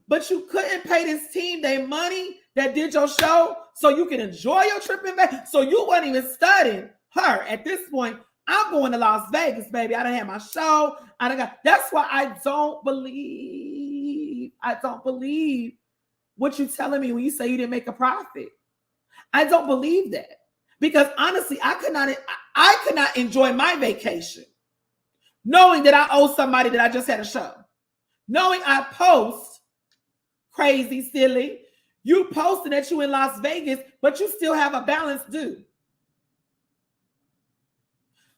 but you couldn't pay this team their money that did your show so you can enjoy your trip in Vegas. So you weren't even studying her. At this point, I'm going to Las Vegas, baby. I done had my show. That's why I don't believe what you're telling me when you say you didn't make a profit. I don't believe that. Because honestly, I could not enjoy my vacation knowing that I owe somebody that I just had a show. Knowing I post crazy, silly. You posting that you in Las Vegas, but you still have a balance due.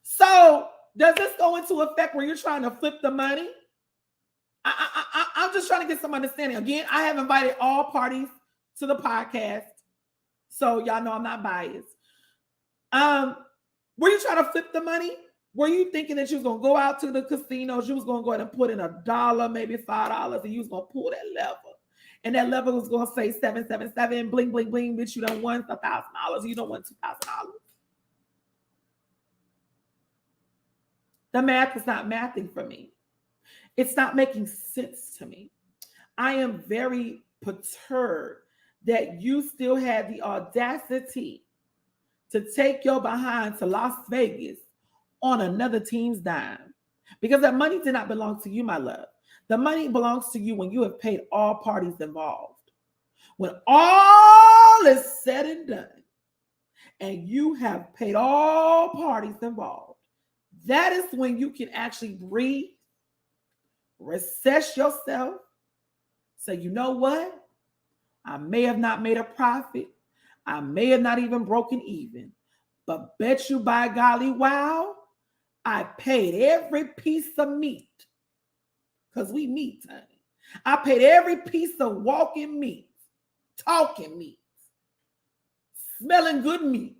So does this go into effect where you're trying to flip the money? I'm just trying to get some understanding. Again, I have invited all parties to the podcast, so y'all know I'm not biased. Were you trying to flip the money? Were you thinking that you was going to go out to the casinos, you was going to go ahead and put in $1, maybe $5, and you was going to pull that lever? And that lever was going to say 777, bling, bling, bling, bitch, you done won $1,000. You don't want $2,000. The math is not mathing for me. It's not making sense to me. I am very perturbed that you still had the audacity to take your behind to Las Vegas on another team's dime. Because that money did not belong to you, my love. The money belongs to you when you have paid all parties involved. When all is said and done, and you have paid all parties involved, that is when you can actually breathe, recess yourself, say, you know what? I may have not made a profit. I may have not even broken even. But bet you by golly, wow, I paid every piece of meat. Because we meat, honey. I paid every piece of walking meat, talking meat, smelling good meat.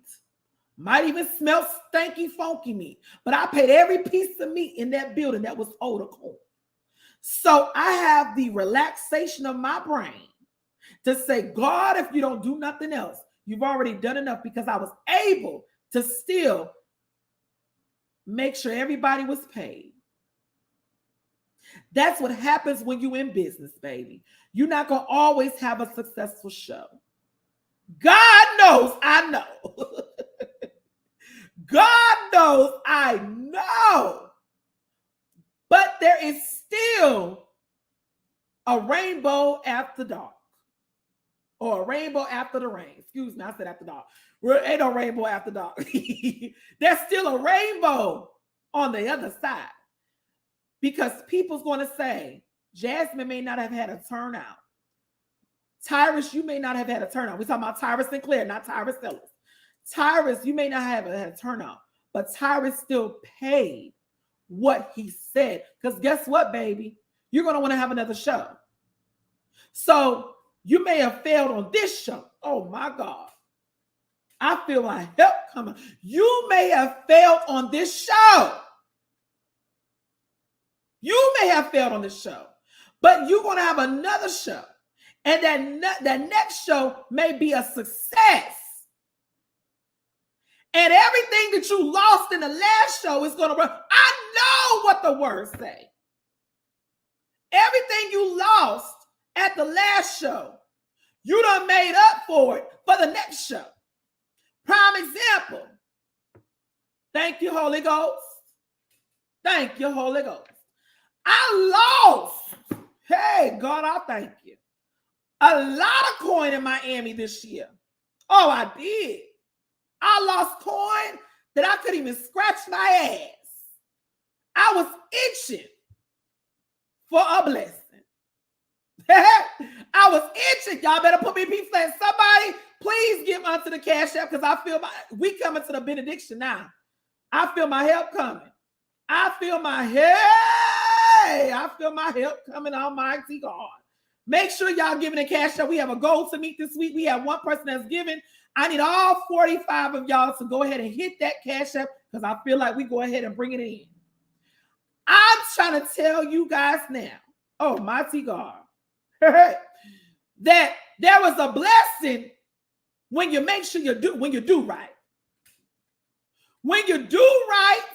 Might even smell stanky, funky meat. But I paid every piece of meat in that building that was owed a coin. So I have the relaxation of my brain to say, God, if you don't do nothing else, you've already done enough, because I was able to still make sure everybody was paid. That's what happens when you're in business, baby. You're not going to always have a successful show. God knows I know. God knows I know. But there is still a rainbow after dark. Or a rainbow after the rain. Excuse me, I said after dark. There ain't no rainbow after dark. There's still a rainbow on the other side. Because people's going to say, Jasmine may not have had a turnout. Tyrus, you may not have had a turnout. We're talking about Tyrus Sinclair, not Tyrus Sellers. Tyrus, you may not have had a turnout, but Tyrus still paid what he said. Because guess what, baby? You're going to want to have another show. So you may have failed on this show. Oh, my God. I feel my help coming. You may have failed on this show. You may have failed on this show, but you're going to have another show. And that next show may be a success. And everything that you lost in the last show is going to run. I know what the words say. Everything you lost at the last show, you done made up for it for the next show. Prime example. Thank you, Holy Ghost. Thank you, Holy Ghost. I lost. Hey, God, I thank you. A lot of coin in Miami this year. Oh, I did. I lost coin that I couldn't even scratch my ass. I was itching for a blessing. I was itching. Y'all better put me in peace. Somebody, please give unto the cash app, because I feel we coming to the benediction now. I feel my help coming. I feel my help coming, Almighty God. Make sure y'all giving a cash app. We have a goal to meet this week. We have one person that's giving. I need all 45 of y'all to go ahead and hit that cash app, because I feel like we go ahead and bring it in. I'm trying to tell you guys now, oh, mighty God, that there was a blessing when you make sure when you do right. When you do right,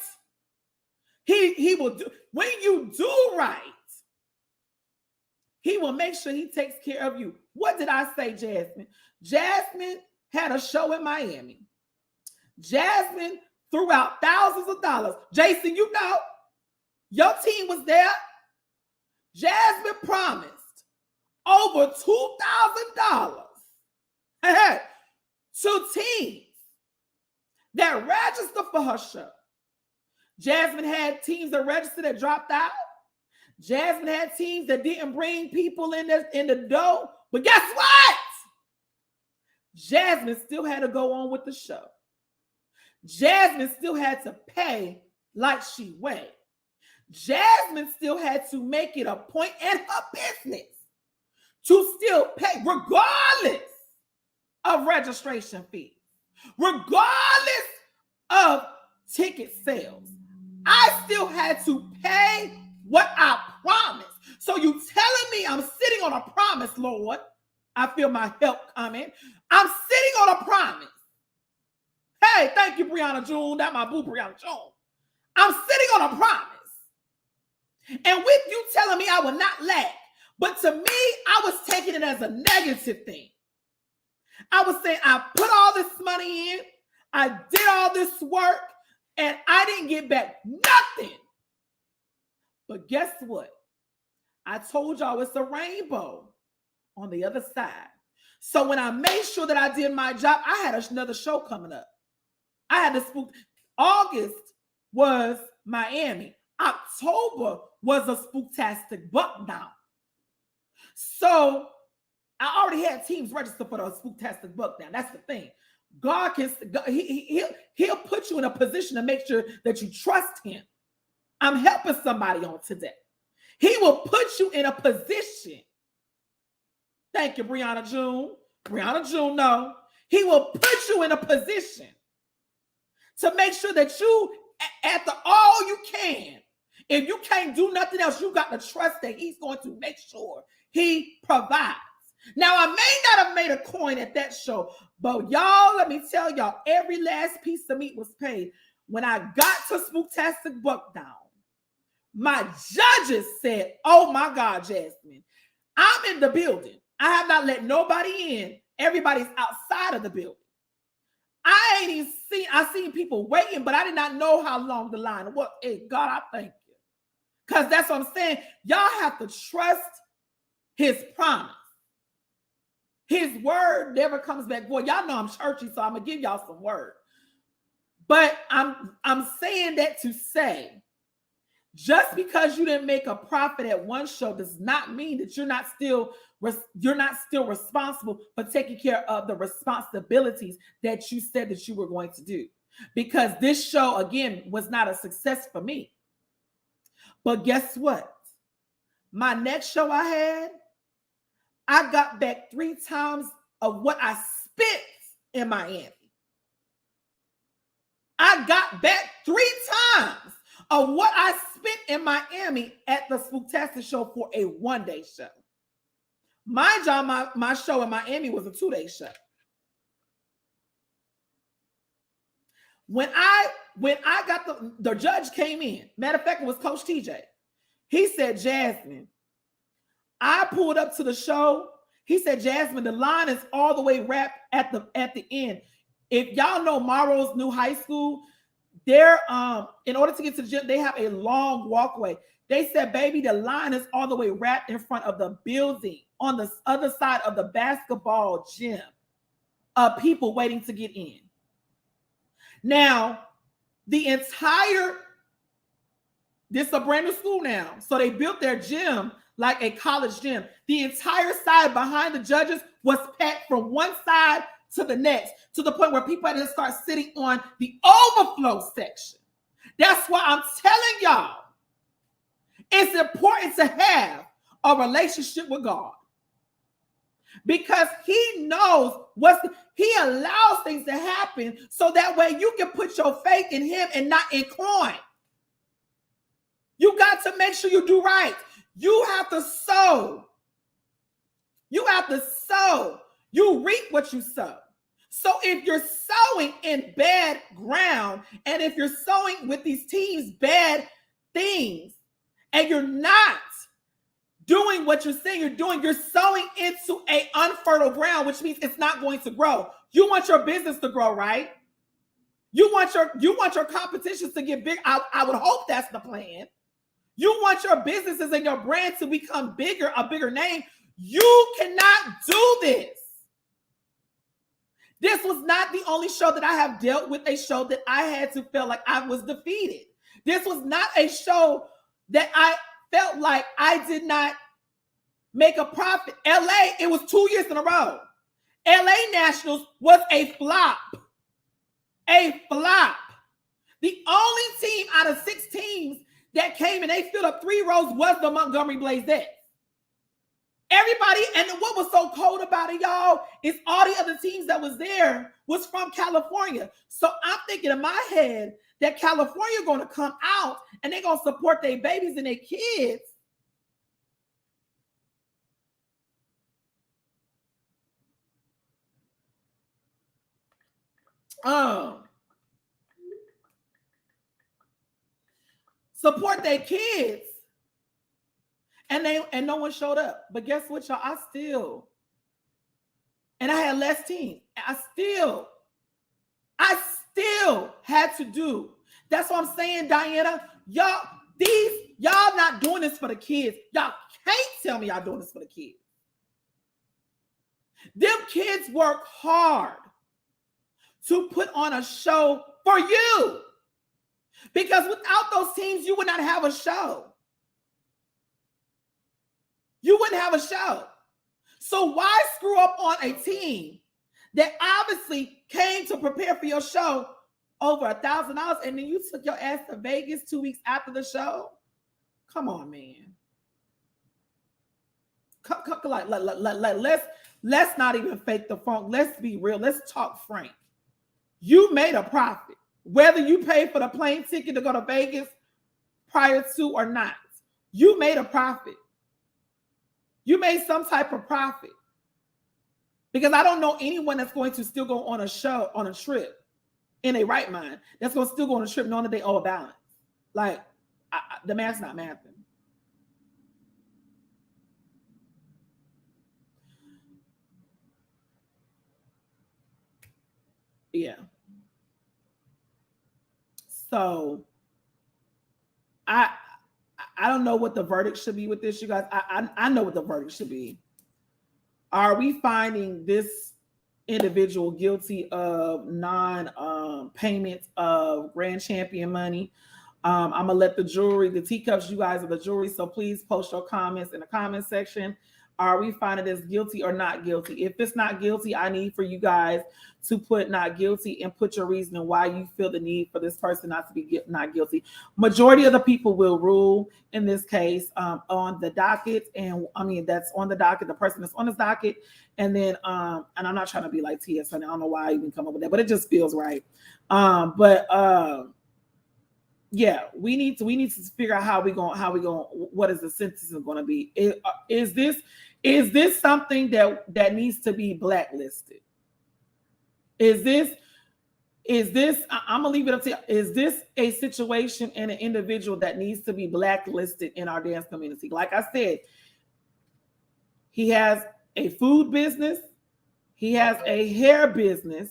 He will do, when you do right, he will make sure he takes care of you. What did I say, Jasmine? Jasmine had a show in Miami. Jasmine threw out thousands of dollars. Jason, you know, your team was there. Jasmine promised over $2,000 to teams that registered for her show. Jasmine had teams that registered that dropped out. Jasmine had teams that didn't bring people in the door. But guess what? Jasmine still had to go on with the show. Jasmine still had to pay like she weighed. Jasmine still had to make it a point in her business to still pay regardless of registration fees, regardless of ticket sales. I still had to pay what I promised. So you telling me I'm sitting on a promise, Lord? I feel my help coming. I'm sitting on a promise. Hey, thank you, Brianna June. That's my boo, Brianna June. I'm sitting on a promise. And with you telling me I will not lack, but to me, I was taking it as a negative thing. I was saying, I put all this money in, I did all this work, and I didn't get back nothing. But guess what? I told y'all it's a rainbow on the other side. So when I made sure that I did my job, I had another show coming up. I had to spook. August was Miami. October was a spooktastic buck down. So I already had teams registered for the spooktastic buck down. That's the thing. God can, he'll put you in a position to make sure that you trust him. I'm helping somebody on today. He will put you in a position. Thank you, Brianna June. Brianna June, no. He will put you in a position to make sure that you, after all you can, if you can't do nothing else, you got to trust that he's going to make sure he provides. Now, I may not have made a coin at that show, but y'all, let me tell y'all, every last piece of meat was paid. When I got to Spooktastic Buck Down, my judges said, oh my God, Jasmine, I'm in the building. I have not let nobody in. Everybody's outside of the building. I ain't even seen people waiting, but I did not know how long the line was. Hey, God, I thank you. Because that's what I'm saying. Y'all have to trust his promise. His word never comes back void. Y'all know I'm churchy, so I'm going to give y'all some word. But I'm saying that to say, just because you didn't make a profit at one show does not mean that you're not still responsible for taking care of the responsibilities that you said that you were going to do. Because this show, again, was not a success for me. But guess what? My next show I got back 3 times of what I spent in Miami. I got back 3 times of what I spent in Miami at the Spooktastic show for a 1-day show. Mind y'all, my show in Miami was a 2-day show. When I got the judge came in, matter of fact, it was Coach TJ. He said, Jasmine, I pulled up to the show. He said, Jasmine, the line is all the way wrapped at the end. If y'all know Morrow's New High School, they're in order to get to the gym, they have a long walkway. They said, baby, the line is all the way wrapped in front of the building on the other side of the basketball gym of people waiting to get in. Now, this is a brand new school now. So they built their gym like a college gym. The entire side behind the judges was packed from one side to the next, to the point where people had to start sitting on the overflow section. That's why I'm telling y'all, it's important to have a relationship with God. Because he knows he allows things to happen so that way you can put your faith in him and not in coin. You got to make sure you do right. You have to sow. You have to sow. You reap what you sow. So if you're sowing in bad ground, and if you're sowing with these teams bad things and you're not doing what you're saying you're doing, you're sowing into a unfertile ground, which means it's not going to grow. You want your business to grow, right? You want your competitions to get big. I would hope that's the plan. You want your businesses and your brand to become bigger, a bigger name. You cannot do this. This was not the only show that I have dealt with, a show that I had to feel like I was defeated. This was not a show that I felt like I did not make a profit. LA, it was 2 years in a row. LA Nationals was a flop. A flop. The only team out of 6 teams that came and they filled up 3 rows was the Montgomery Blazettes. Everybody, and what was so cold about it, y'all, is all the other teams that was there was from California. So I'm thinking in my head that California going to come out and they're going to support their babies and their kids. Support their kids. And no one showed up. But guess what, y'all? I had less team. I still had to do. That's what I'm saying, Diana. Y'all not doing this for the kids. Y'all can't tell me y'all doing this for the kids. Them kids work hard to put on a show for you. Because without those teams, you would not have a show. You wouldn't have a show. So why screw up on a team that obviously came to prepare for your show over $1,000 and then you took your ass to Vegas 2 weeks after the show? Come on, man. Let's not even fake the funk. Let's be real. Let's talk frank. You made a profit, whether you paid for the plane ticket to go to Vegas prior to or not. You made a profit. You made some type of profit. Because I don't know anyone that's going to still go on a show, on a trip, in a right mind, that's going to still go on a trip knowing that they owe a balance. Like, the math's not mathing. Yeah. So, I don't know what the verdict should be with this, you guys. I know what the verdict should be. Are we finding this individual guilty of non-payment of grand champion money? I'm going to let the jury, the teacups, you guys are the jury, so please post your comments in the comment section. Are we finding this guilty or not guilty? If it's not guilty, I need for you guys to put not guilty and put your reason why you feel the need for this person not to be not guilty. Majority of the people will rule in this case on the docket. And I mean, that's on the docket, the person that's on this docket. And then, and I'm not trying to be like TS, and I don't know why I even come up with that, but it just feels right. Yeah, we need to figure out how we going, what is the sentence going to be? Is this something that needs to be blacklisted? Is this, I'm gonna leave it up to you. Is this a situation and an individual that needs to be blacklisted in our dance community? Like I said, he has a food business, he has a hair business.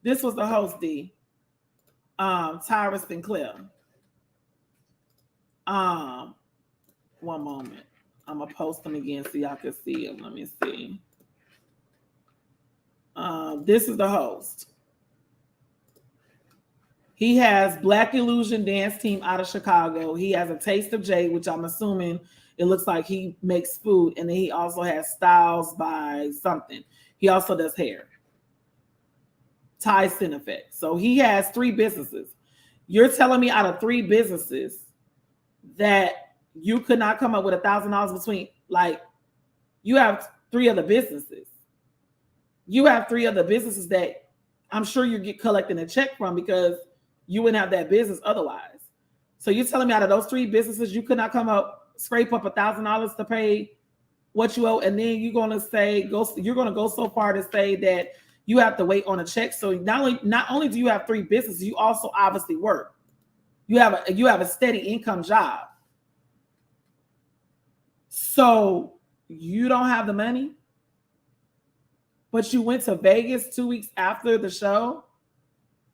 This was the host, D. Tyrus Sinclair. One moment. I'm gonna post them again so y'all can see them. Let me see. This is the host. He has Black Illusion Dance Team out of Chicago. He has a Taste of Jade, which I'm assuming it looks like he makes food, and then he also has Styles by something. He also does hair. Ty Cinefect. So he has 3 businesses. You're telling me out of 3 businesses that you could not come up with $1,000 between, like, you have 3 other businesses. You have 3 other businesses that I'm sure you get collecting a check from because you wouldn't have that business otherwise. So you're telling me out of those 3 businesses, you could not scrape up $1,000 to pay what you owe, and then you're going to say, you're going to go so far to say that you have to wait on a check. So not only do you have 3 businesses, you also obviously work. You have a steady income job. So you don't have the money, but you went to Vegas 2 weeks after the show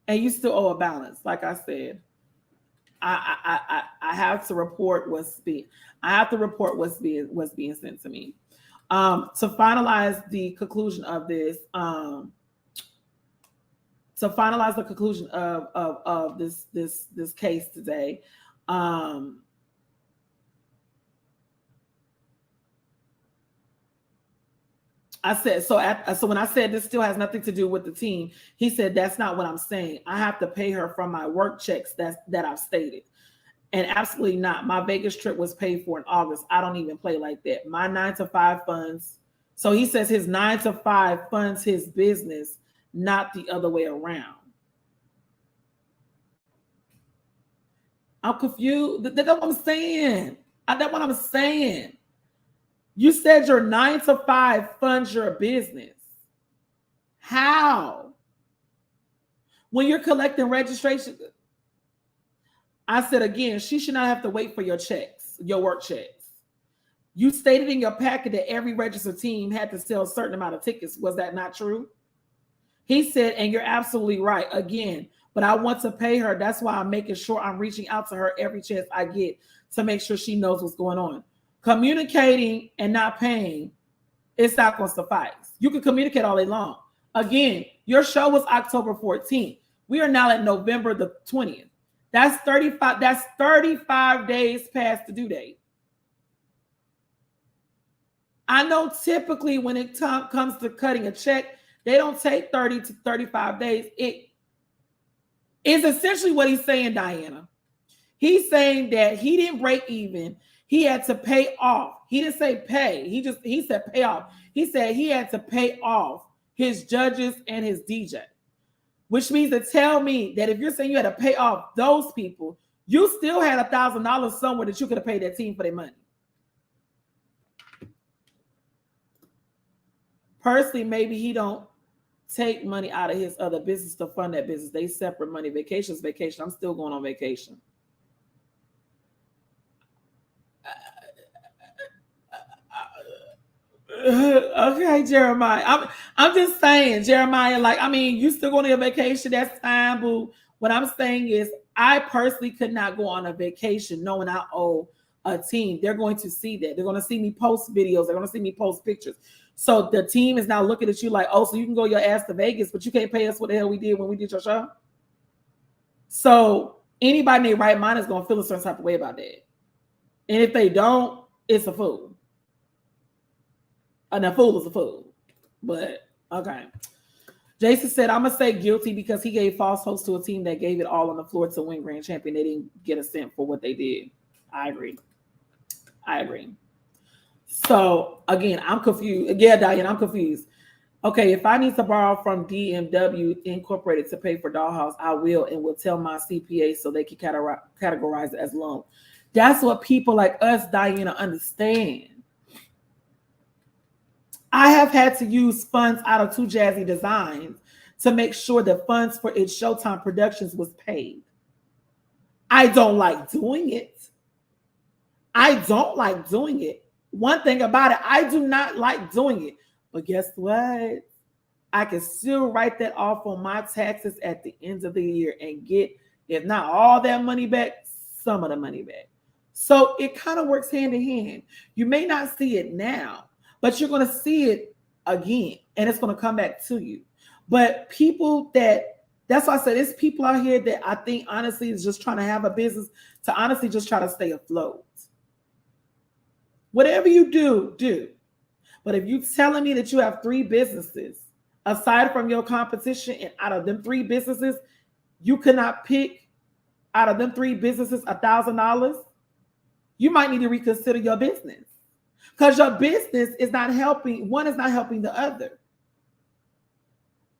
and you still owe a balance. Like I said, I have to report what's being sent to me. To finalize the conclusion of this, this case today, I said, so when I said this still has nothing to do with the team, he said, that's not what I'm saying. I have to pay her from my work checks that I've stated. And absolutely not. My Vegas trip was paid for in August. I don't even play like that. My 9-to-5 funds. So he says his 9-to-5 funds his business, not the other way around. I'm confused. That's what I'm saying. That's what I'm saying. You said your 9-to-5 funds your business. How? When you're collecting registration, I said again, she should not have to wait for your checks, your work checks. You stated in your packet that every registered team had to sell a certain amount of tickets. Was that not true? He said, and you're absolutely right. Again, but I want to pay her. That's why I'm making sure I'm reaching out to her every chance I get to make sure she knows what's going on. Communicating and not paying, it's not going to suffice. You can communicate all day long. Again, your show was October 14th. We are now at November the 20th. That's 35. That's 35 days past the due date. I know typically when it comes to cutting a check, they don't take 30 to 35 days. It is essentially what he's saying, Diana. He's saying that he didn't break even. He had to pay off. He didn't say pay. He said pay off. He said he had to pay off his judges and his DJ, which means to tell me that if you're saying you had to pay off those people, you still had $1,000 somewhere that you could have paid that team for their money. Personally, maybe he don't take money out of his other business to fund that business. They separate money. Vacation's vacation. I'm still going on vacation. Okay, Jeremiah. I'm just saying, Jeremiah, like, I mean, you still going on a vacation, that's fine, boo. What I'm saying is I personally could not go on a vacation knowing I owe a team. They're going to see that. They're going to see me post videos. They're going to see me post pictures. So the team is now looking at you like, oh, so you can go your ass to Vegas, but you can't pay us what the hell we did when we did your show. So anybody in their right mind is going to feel a certain type of way about that. And if they don't, it's a fool. And a fool is a fool. But, okay. Jason said, I'm going to say guilty because he gave false hopes to a team that gave it all on the floor to win grand champion. They didn't get a cent for what they did. I agree. So, again, I'm confused. Yeah, Diane, I'm confused. Okay, if I need to borrow from DMW Incorporated to pay for Dollhouse, I will and will tell my CPA so they can categorize it as loan. That's what people like us, Diana, understand. I have had to use funds out of Too Jazzy Designs to make sure that funds for its Showtime Productions was paid. I don't like doing it. One thing about it, I do not like doing it. But guess what? I can still write that off on my taxes at the end of the year and get, if not all that money back, some of the money back. So it kind of works hand in hand. You may not see it now, but you're going to see it again, and it's going to come back to you. But people that's why I said, there's people out here that I think honestly is just trying to have a business to honestly just try to stay afloat. Whatever you do. But if you're telling me that you have 3 businesses, aside from your competition, and out of them 3 businesses, you cannot pick out of them 3 businesses $1,000, you might need to reconsider your business. Because your business is not helping, one is not helping the other.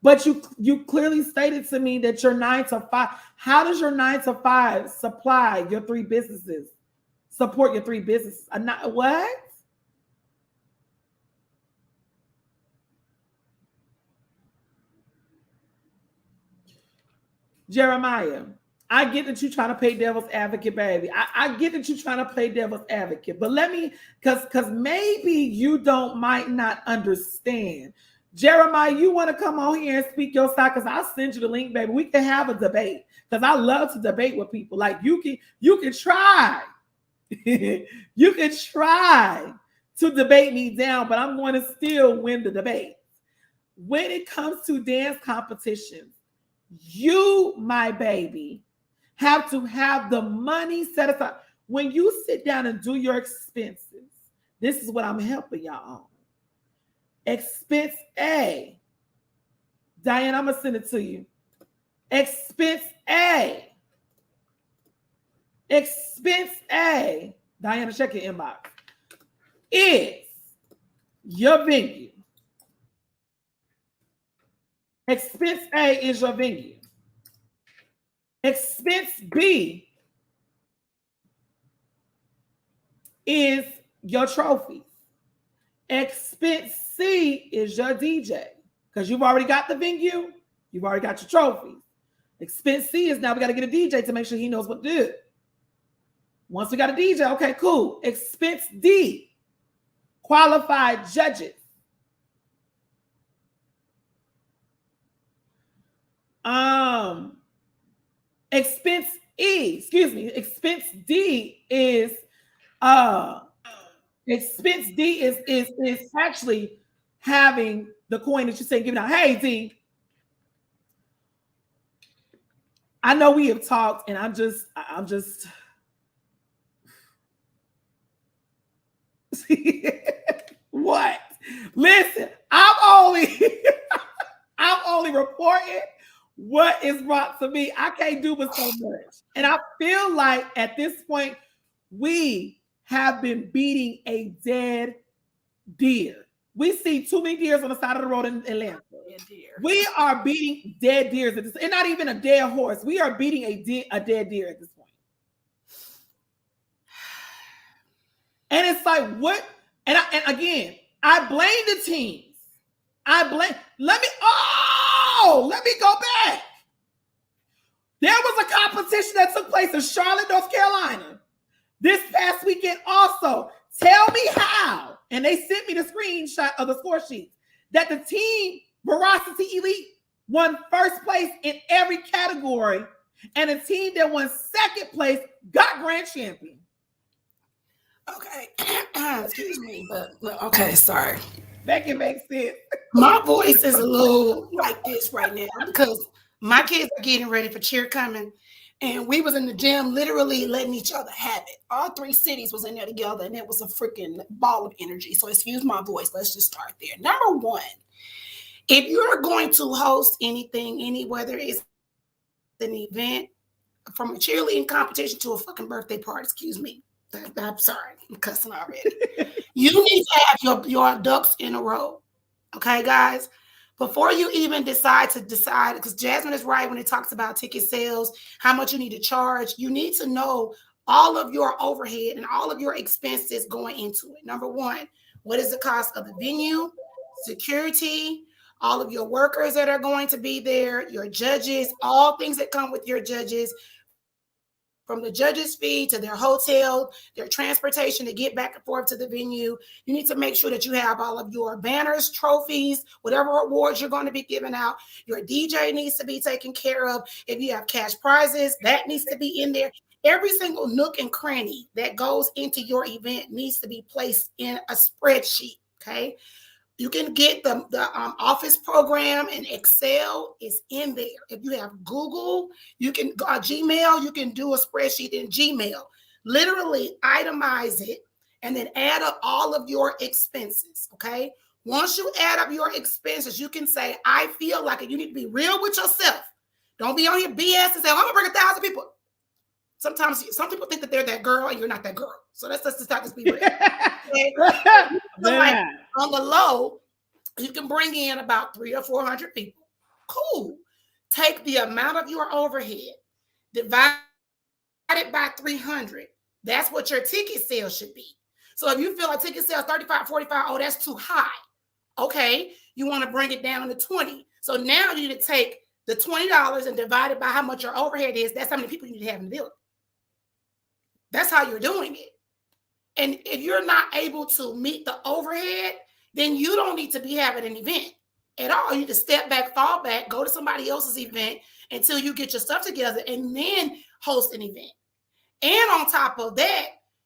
But you clearly stated to me that your 9-to-5, how does your 9-to-5 supply your 3 businesses, support your 3 businesses? What? Jeremiah, I get that you're trying to play devil's advocate, baby. I get that you're trying to play devil's advocate, but let me, because maybe you might not understand. Jeremiah, you want to come on here and speak your side? Because I'll send you the link, baby. We can have a debate because I love to debate with people. Like you can try, you can try to debate me down, but I'm going to still win the debate. When it comes to dance competitions, you, my baby, have to have the money set aside. When you sit down and do your expenses, this is what I'm helping y'all on. Expense A. Diane, I'm going to send it to you. Expense A. Expense A. Diana, check your inbox. Is your venue. Expense A is your venue. Expense B is your trophies. Expense C is your DJ. Because you've already got the venue, you've already got your trophies. Expense C is now we got to get a DJ to make sure he knows what to do. Once we got a DJ, okay, cool. Expense D, qualified judges. Expense D is expense D is actually having the coin that you're saying giving out. Hey D, I know we have talked, and I'm just what? Listen, I'm only reporting what is brought to me. I can't do but so much. And I feel like at this point, we have been beating a dead deer. We see too many deers on the side of the road in Atlanta. We are beating dead deers. And not even a dead horse. We are beating a dead deer at this point. And it's like, what? And again, I blame the teams. Let me go back. There was a competition that took place in Charlotte, North Carolina this past weekend also. Tell me how, and they sent me the screenshot of the score sheets, that the team Veracity Elite won first place in every category, and a team that won second place got grand champion. Okay, excuse me, but okay, sorry. That can make sense. My voice is a little like this right now because my kids are getting ready for cheer coming, and we was in the gym literally letting each other have it. All three cities was in there together, and it was a freaking ball of energy. So excuse my voice. Let's just start there. Number one, if you're going to host anything, whether it's an event from a cheerleading competition to a fucking birthday party, excuse me. I'm sorry, I'm cussing already. You need to have your ducks in a row. Okay, guys? Before you even decide, because Jasmine is right when it talks about ticket sales, how much you need to charge, you need to know all of your overhead and all of your expenses going into it. Number one, what is the cost of the venue, security, all of your workers that are going to be there, your judges, all things that come with your judges, from the judges' fee to their hotel, their transportation to get back and forth to the venue. You need to make sure that you have all of your banners, trophies, whatever awards you're going to be giving out. Your DJ needs to be taken care of. If you have cash prizes, that needs to be in there. Every single nook and cranny that goes into your event needs to be placed in a spreadsheet, okay? You can get the Office program and Excel is in there. If you have Google, you can Gmail, you can do a spreadsheet in Gmail. Literally itemize it and then add up all of your expenses, okay? Once you add up your expenses, you can say, I feel like it. You need to be real with yourself. Don't be on here BS and say, I'm going to bring 1,000 people. Sometimes some people think that they're that girl and you're not that girl. So let's just be real. Okay? Like on the low, you can bring in about 300 or 400 people. Cool. Take the amount of your overhead, divide it by 300. That's what your ticket sales should be. So if you feel like ticket sales 35, 45, that's too high. Okay, you want to bring it down to 20. So now you need to take the $20 and divide it by how much your overhead is, that's how many people you need to have in the building. That's how you're doing it. And if you're not able to meet the overhead, then you don't need to be having an event at all. You need to step back, fall back, go to somebody else's event until you get your stuff together and then host an event. And on top of that,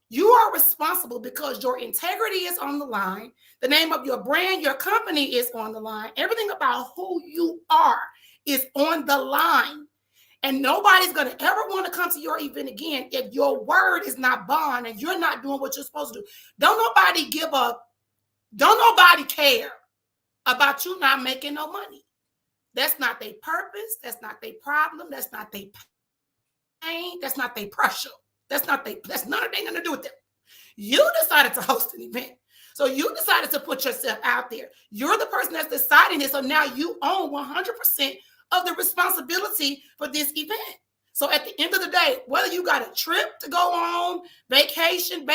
you are responsible because your integrity is on the line. The name of your brand, your company is on the line. Everything about who you are is on the line. And nobody's going to ever want to come to your event again if your word is not bond and you're not doing what you're supposed to do. Don't nobody care about you not making no money. That's not their purpose. That's not their problem. That's not their pain. That's not their pressure. That's none of thing going to do with them. You decided to host an event. So you decided to put yourself out there. You're the person that's deciding it. So now you own 100% of the responsibility for this event. So at the end of the day, whether you got a trip to go on, vacation,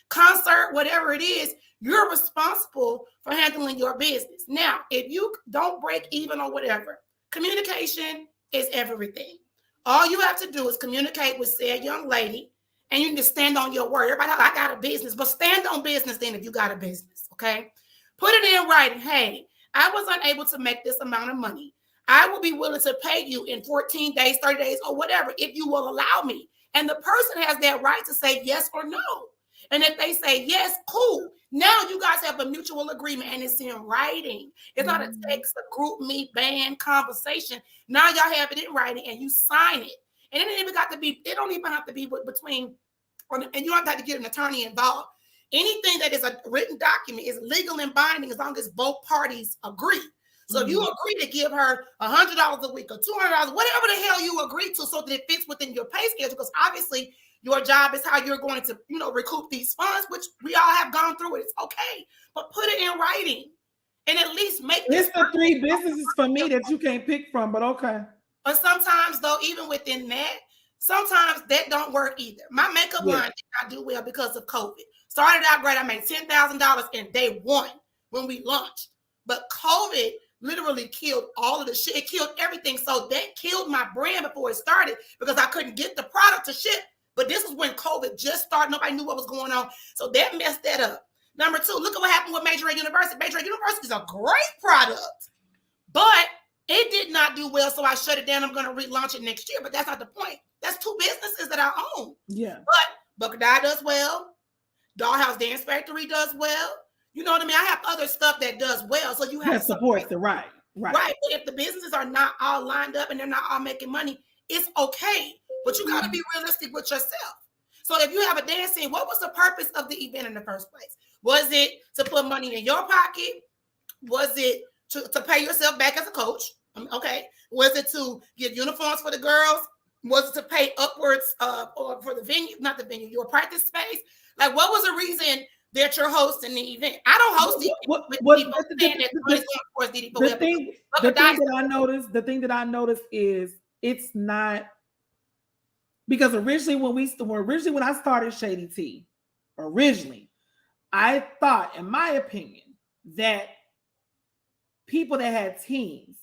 concert, whatever it is, you're responsible for handling your business. Now, if you don't break even or whatever, communication is everything. All you have to do is communicate with said young lady, and you can just stand on your word. Everybody, I got a business, but stand on business then if you got a business, okay? Put it in writing. Hey, I was unable to make this amount of money. I will be willing to pay you in 14 days, 30 days, or whatever, if you will allow me. And the person has that right to say yes or no. And if they say yes, cool. Now you guys have a mutual agreement and it's in writing. It's not a text, a group meet, band, conversation. Now y'all have it in writing and you sign it. And it don't even have to be between, and you don't have to get an attorney involved. Anything that is a written document is legal and binding as long as both parties agree. So if you agree to give her $100 a week or $200, whatever the hell you agree to, so that it fits within your pay schedule, because obviously your job is how you're going to, recoup these funds, which we all have gone through it. It's okay, but put it in writing and at least make it's the three businesses for me that you can't pick from, but okay. But sometimes though, even within that, sometimes that don't work either. My makeup line did not do well because of COVID. Started out great. I made $10,000 in day one when we launched, but COVID literally killed all of the shit. It killed everything. So that killed my brand before it started because I couldn't get the product to ship. But this was when COVID just started. Nobody knew what was going on. So that messed that up. Number two, look at what happened with Majorette University. Majorette University is a great product, but it did not do well. So I shut it down. I'm going to relaunch it next year. But that's not the point. That's two businesses that I own. Yeah. But Buckeye does well. Dollhouse Dance Factory does well. You know what I mean? I have other stuff that does well. So you have supports the right. But if the businesses are not all lined up and they're not all making money, it's okay. But you got to be realistic with yourself. So if you have a dance scene, what was the purpose of the event in the first place? Was it to put money in your pocket? Was it to pay yourself back as a coach? Okay. Was it to get uniforms for the girls? Was it to pay upwards or for the venue, not the venue, your practice space? Like, what was the reason that you're hosting the event? I don't host the thing that I noticed is it's not, because originally when I started Shady Tea, I thought, in my opinion, that people that had teams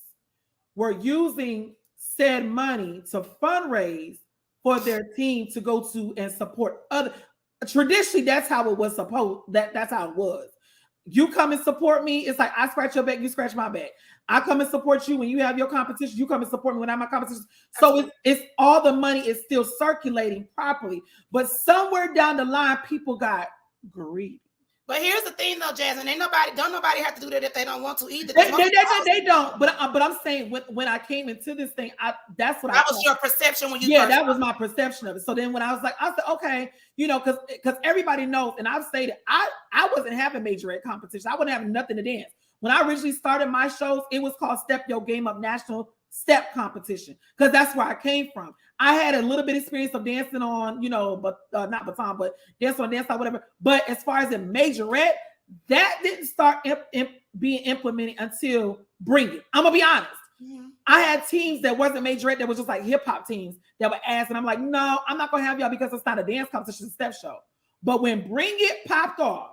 were using said money to fundraise for their team to go to and support other. Traditionally, that's how it was that's how it was. You come and support me. It's like I scratch your back, you scratch my back. I come and support you when you have your competition. You come and support me when I have my competition. So it's all the money is still circulating properly. But somewhere down the line, people got greedy. But here's the thing, though, Jasmine. Don't nobody have to do that if they don't want to either. They don't. But I'm saying when I came into this thing, that was your perception when you. Yeah, that was my perception of it. So then when I said, okay, because everybody knows, and I've stated, I wasn't having Majorette competition. I wasn't having nothing to dance. When I originally started my shows, it was called Step Your Game Up National Step Competition, because that's where I came from. I had a little bit of experience of dancing on, but not baton, but dancing on dance side, whatever. But as far as in Majorette, that didn't start being implemented until Bring It. I'm gonna be honest. Mm-hmm. I had teams that wasn't Majorette, that was just like hip hop teams that were asked, and I'm like, no, I'm not gonna have y'all because it's not a dance competition, it's a step show. But when Bring It popped off,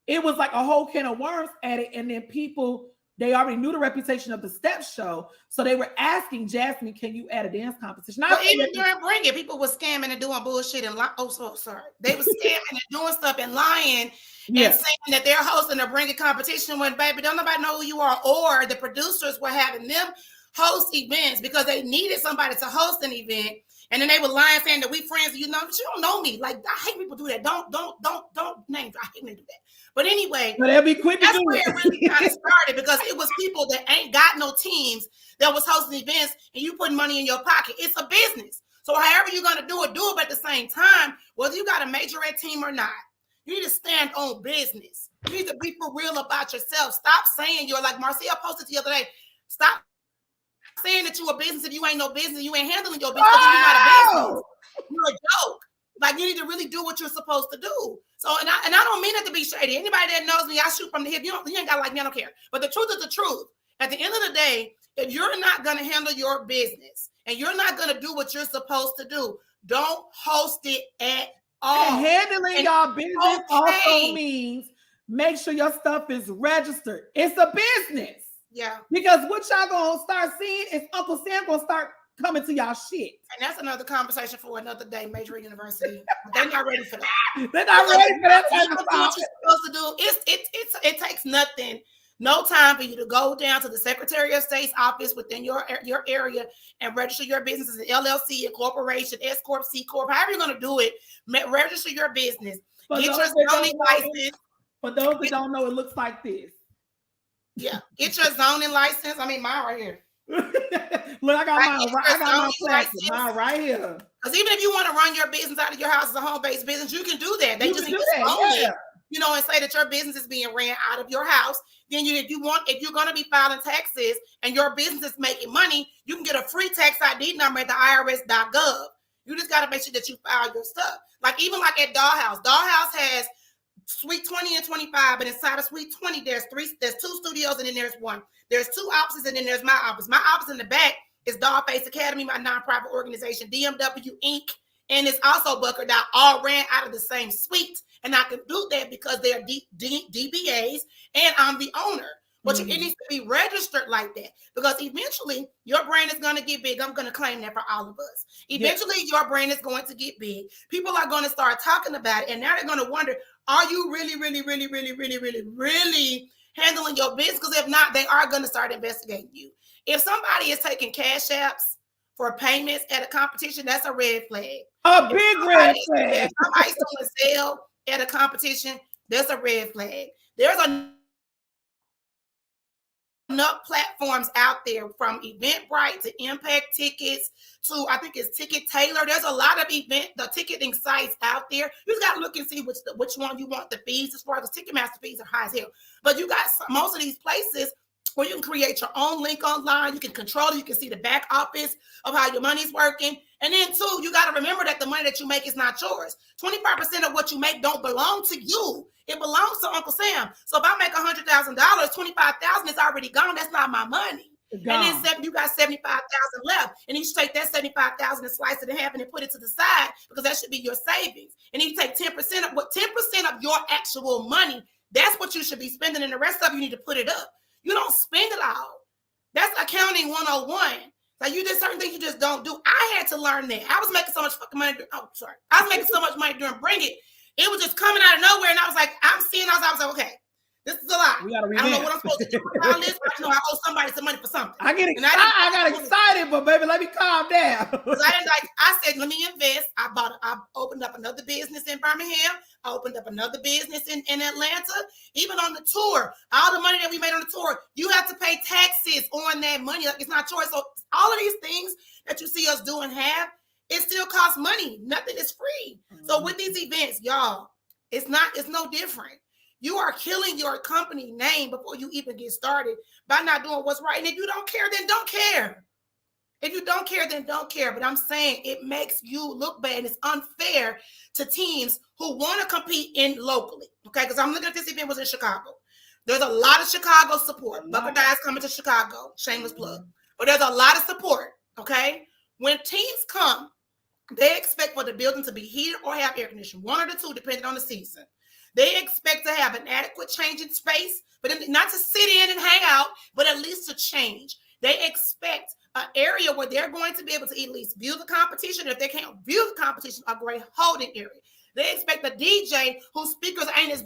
it was like a whole can of worms at it, and then people They already knew the reputation of the step show. So they were asking Jasmine, can you add a dance competition? But even during Bring It, people were scamming and doing bullshit and they were scamming and doing stuff and lying and saying that they're hosting a Bring It competition when, baby, don't nobody know who you are. Or the producers were having them host events because they needed somebody to host an event. And then they were lying saying that we friends, but you don't know me. Like, I hate people do that. Don't name. I hate when they do that. But anyway, but they'll be quick to that's do where it. it really kind of started, because it was people that ain't got no teams that was hosting events and you putting money in your pocket. It's a business. So however you're going to do it at the same time, whether you got a Majorette team or not. You need to stand on business. You need to be for real about yourself. Stop saying you're like Marcia posted the other day. Stop saying that you're a business if you ain't no business. You ain't handling your business because you're not a business. You're a joke. Like, you need to really do what you're supposed to do. So, and I don't mean it to be shady. Anybody that knows me, I shoot from the hip. You ain't got to like me. I don't care. But the truth is the truth. At the end of the day, if you're not going to handle your business and you're not going to do what you're supposed to do, don't host it at all. And handling your business also means make sure your stuff is registered. It's a business. Yeah. Because what y'all gonna start seeing is Uncle Sam gonna start coming to y'all shit. And that's another conversation for another day, Majorette University. They're not ready for that. They're not ready for that type of stuff. What you're supposed to do. It takes nothing, no time for you to go down to the Secretary of State's office within your area and register your business as an LLC, a corporation, S Corp, C Corp, however you're gonna do it. Register your business. Get your zoning license. For those that don't know, it looks like this. Yeah, get your zoning license. I mean, mine right here. Look, I got mine right here. Because even if you want to run your business out of your house as a home-based business, you can do that. They just need to own it, and say that your business is being ran out of your house. Then if you're going to be filing taxes and your business is making money, you can get a free tax ID number at the IRS.gov. You just got to make sure that you file your stuff. Like even like at Dollhouse. Dollhouse has Suite 20 and 25, but inside of Suite 20, there's 2 studios, and then there's 1. There's 2 offices, and then there's my office. My office in the back is Dollface Academy, my nonprofit organization, DMW Inc., and it's also Bucker Dot, all ran out of the same suite. And I can do that because they're DBAs, and I'm the owner. But it needs to be registered like that, because eventually your brand is going to get big. I'm going to claim that for all of us. Eventually your brand is going to get big. People are going to start talking about it, and now they're going to wonder, are you really, really, really, really, really, really, really handling your business? Because if not, they are going to start investigating you. If somebody is taking cash apps for payments at a competition, that's a red flag. A big red flag. If somebody's doing a sale at a competition, that's a red flag. There's enough platforms out there, from Eventbrite to Impact Tickets to, I think it's Ticket Taylor. There's a lot of the ticketing sites out there. You just got to look and see which one you want the fees as far as Ticketmaster fees are high as hell. But you got most of these places where you can create your own link online. You can control it. You can see the back office of how your money's working. And then too, you got to remember that the money that you make is not yours. 25% of what you make don't belong to you. It belongs to Uncle Sam. So if I make $100,000, $25,000 is already gone. That's not my money. And then you got $75,000 left. And you should take that $75,000 and slice it in half and then put it to the side, because that should be your savings. And then you take 10% of your actual money. That's what you should be spending. And the rest of you need to put it up. You don't spend it all. That's accounting 101. Like, you did certain things you just don't do. I had to learn that. I was making so much fucking money. I was making so much money during Bring It. It was just coming out of nowhere. And I was like, I was like, okay, this is a lot. I don't know what I'm supposed to do with all this, but I know I owe somebody some money for something. I got excited, but baby, let me calm down. I said, let me invest. I opened up another business in Birmingham. I opened up another business in Atlanta. Even on the tour, all the money that we made on the tour, you have to pay taxes on that money. Like, it's not yours. So all of these things that you see us do and have, it still costs money. Nothing is free. Mm-hmm. So with these events, y'all, it's no different. You are killing your company name before you even get started by not doing what's right. And if you don't care, then don't care. If you don't care, then don't care. But I'm saying it makes you look bad, and it's unfair to teams who want to compete in locally. Okay, because I'm looking at this event was in Chicago. There's a lot of Chicago support. Bucker Dye's coming to Chicago. Shameless plug. But there's a lot of support. Okay, when teams come, they expect for the building to be heated or have air conditioning, one or the two, depending on the season. They expect to have an adequate changing space, but not to sit in and hang out, but at least to change. They expect an area where they're going to be able to at least view the competition. If they can't view the competition, a great holding area. They expect a DJ whose speakers ain't as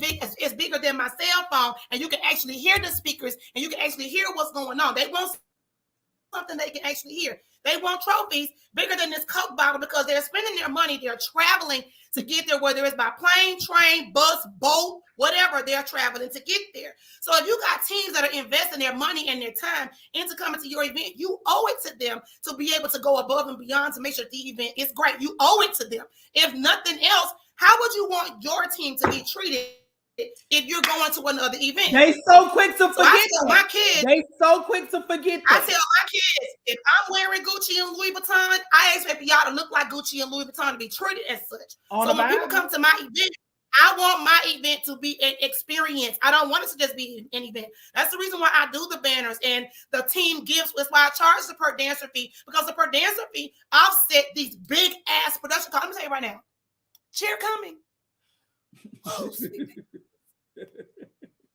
bigger than my cell phone, and you can actually hear the speakers, and you can actually hear what's going on. They want something they can actually hear. They want trophies bigger than this Coke bottle because they're spending their money. They're traveling to get there, whether it's by plane, train, bus, boat, whatever they're traveling to get there. So if you got teams that are investing their money and their time into coming to your event, you owe it to them to be able to go above and beyond to make sure the event is great. You owe it to them. If nothing else, how would you want your team to be treated if you're going to another event? They so quick to forget. I tell my kids, they so quick to forget. I tell my kids, if I'm wearing Gucci and Louis Vuitton, I expect y'all to look like Gucci and Louis Vuitton to be treated as such. So when people come to my event, I want my event to be an experience. I don't want it to just be an event. That's the reason why I do the banners and the team gifts. That's why I charge the per dancer fee, because the per dancer fee offset these big ass production costs. Let me tell you right now, cheer coming. Oh,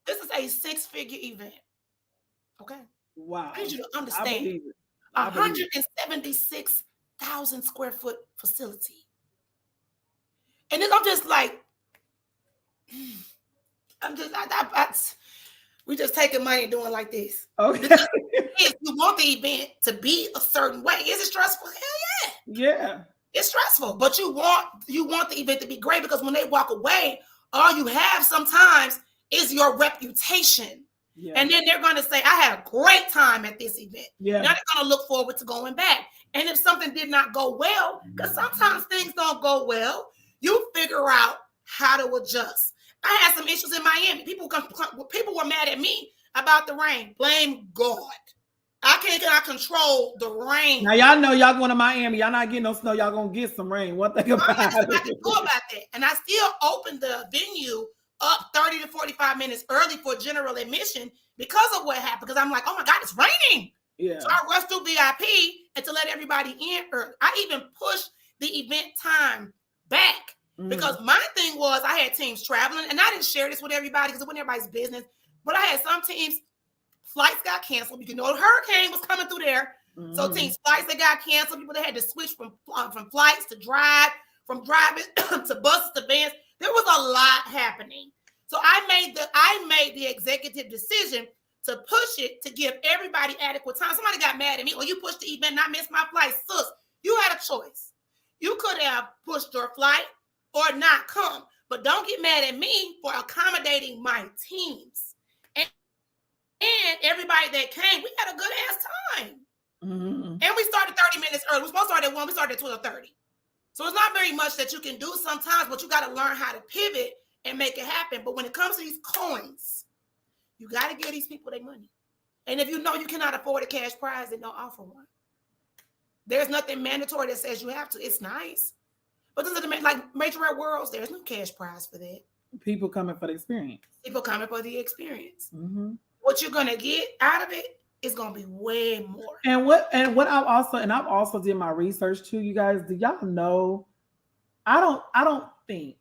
this is a 6-figure event. Okay. Wow. I need you to understand. 176,000 square foot facility. And then I'm just like, we just taking money and doing like this. Okay. Because you want the event to be a certain way. Is it stressful? Hell yeah. Yeah. It's stressful, but you want the event to be great, because when they walk away, all you have sometimes is your reputation. Yeah. And then they're going to say, I had a great time at this event. Yeah. Now they're going to look forward to going back. And if something did not go well, because sometimes things don't go well, you figure out how to adjust. I had some issues in Miami. People were mad at me about the rain. Blame God. I cannot control the rain. Now y'all know y'all going to Miami. Y'all not getting no snow. Y'all gonna get some rain. One thing about it. Go about that. And I still opened the venue up 30 to 45 minutes early for general admission because of what happened. Because I'm like, oh my God, it's raining. Yeah. So I rushed through VIP and to let everybody in early. I even pushed the event time back because my thing was I had teams traveling, and I didn't share this with everybody because it wasn't everybody's business. But I had some teams. Flights got canceled. You know, a hurricane was coming through there. So teams, flights that got canceled. People that had to switch from flights to from driving to buses to vans. There was a lot happening. So I made the executive decision to push it to give everybody adequate time. Somebody got mad at me. Well, you pushed the event and I missed my flight. Sus, you had a choice. You could have pushed your flight or not come. But don't get mad at me for accommodating my teams. And everybody that came, we had a good ass time. And we started 30 minutes early. We were supposed to start at 1. We started at 12:30. So it's not very much that you can do sometimes, but you got to learn how to pivot and make it happen. But when it comes to these coins, you got to give these people their money. And if you know you cannot afford a cash prize, then don't offer one. There's nothing mandatory that says you have to. It's nice. But this is like Majorette Worlds, there's no cash prize for that. People coming for the experience. People coming for the experience. What you're gonna get out of it is gonna be way more. And what I've also did my research too, you guys. Do y'all know? I don't think.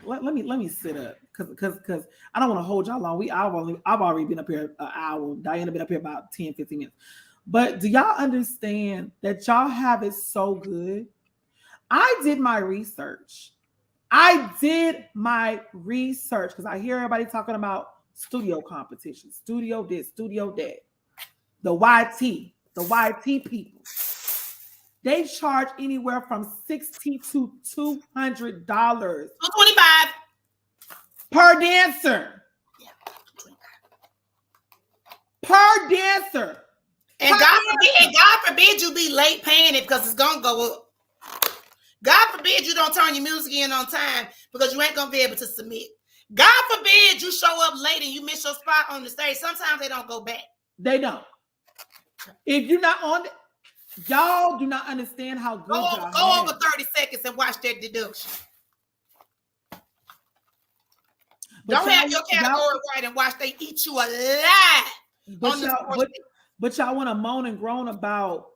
Let me sit up because I don't want to hold y'all long. I've already been up here an hour. Diana been up here about 10-15 minutes. But do y'all understand that y'all have it so good? I did my research because I hear everybody talking about studio competition, studio this, studio that. The YT people. They charge anywhere from $60 to $200. $225 per dancer. Yeah, $225 per dancer. And God forbid you be late paying it because it's gonna go up. God forbid you don't turn your music in on time because you ain't gonna be able to submit. God forbid you show up late and you miss your spot on the stage. Sometimes they don't go back. They don't. If you're not on it, y'all do not understand how good go over 30 seconds and watch that deduction. Don't have your category right and watch they eat you alive. But y'all want to moan and groan about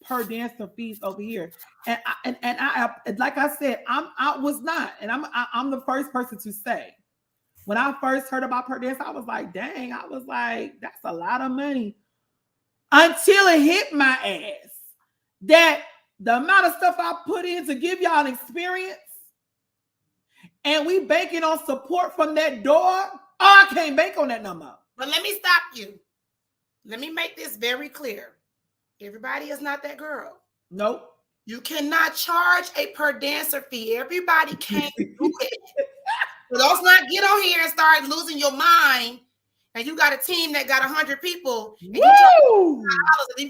per dancer fees over here. And I like I said, I was not, and I'm the first person to say, when I first heard about per dance, I was like, dang, I was like, that's a lot of money. Until it hit my ass that the amount of stuff I put in to give y'all an experience, and we banking on support from that door. Oh, I can't bank on that no more. But let me stop you. Let me make this very clear. Everybody is not that girl. Nope. You cannot charge a per dancer fee. Everybody can't do it. So let's not get on here and start losing your mind. And you got a team that got 100 people. And you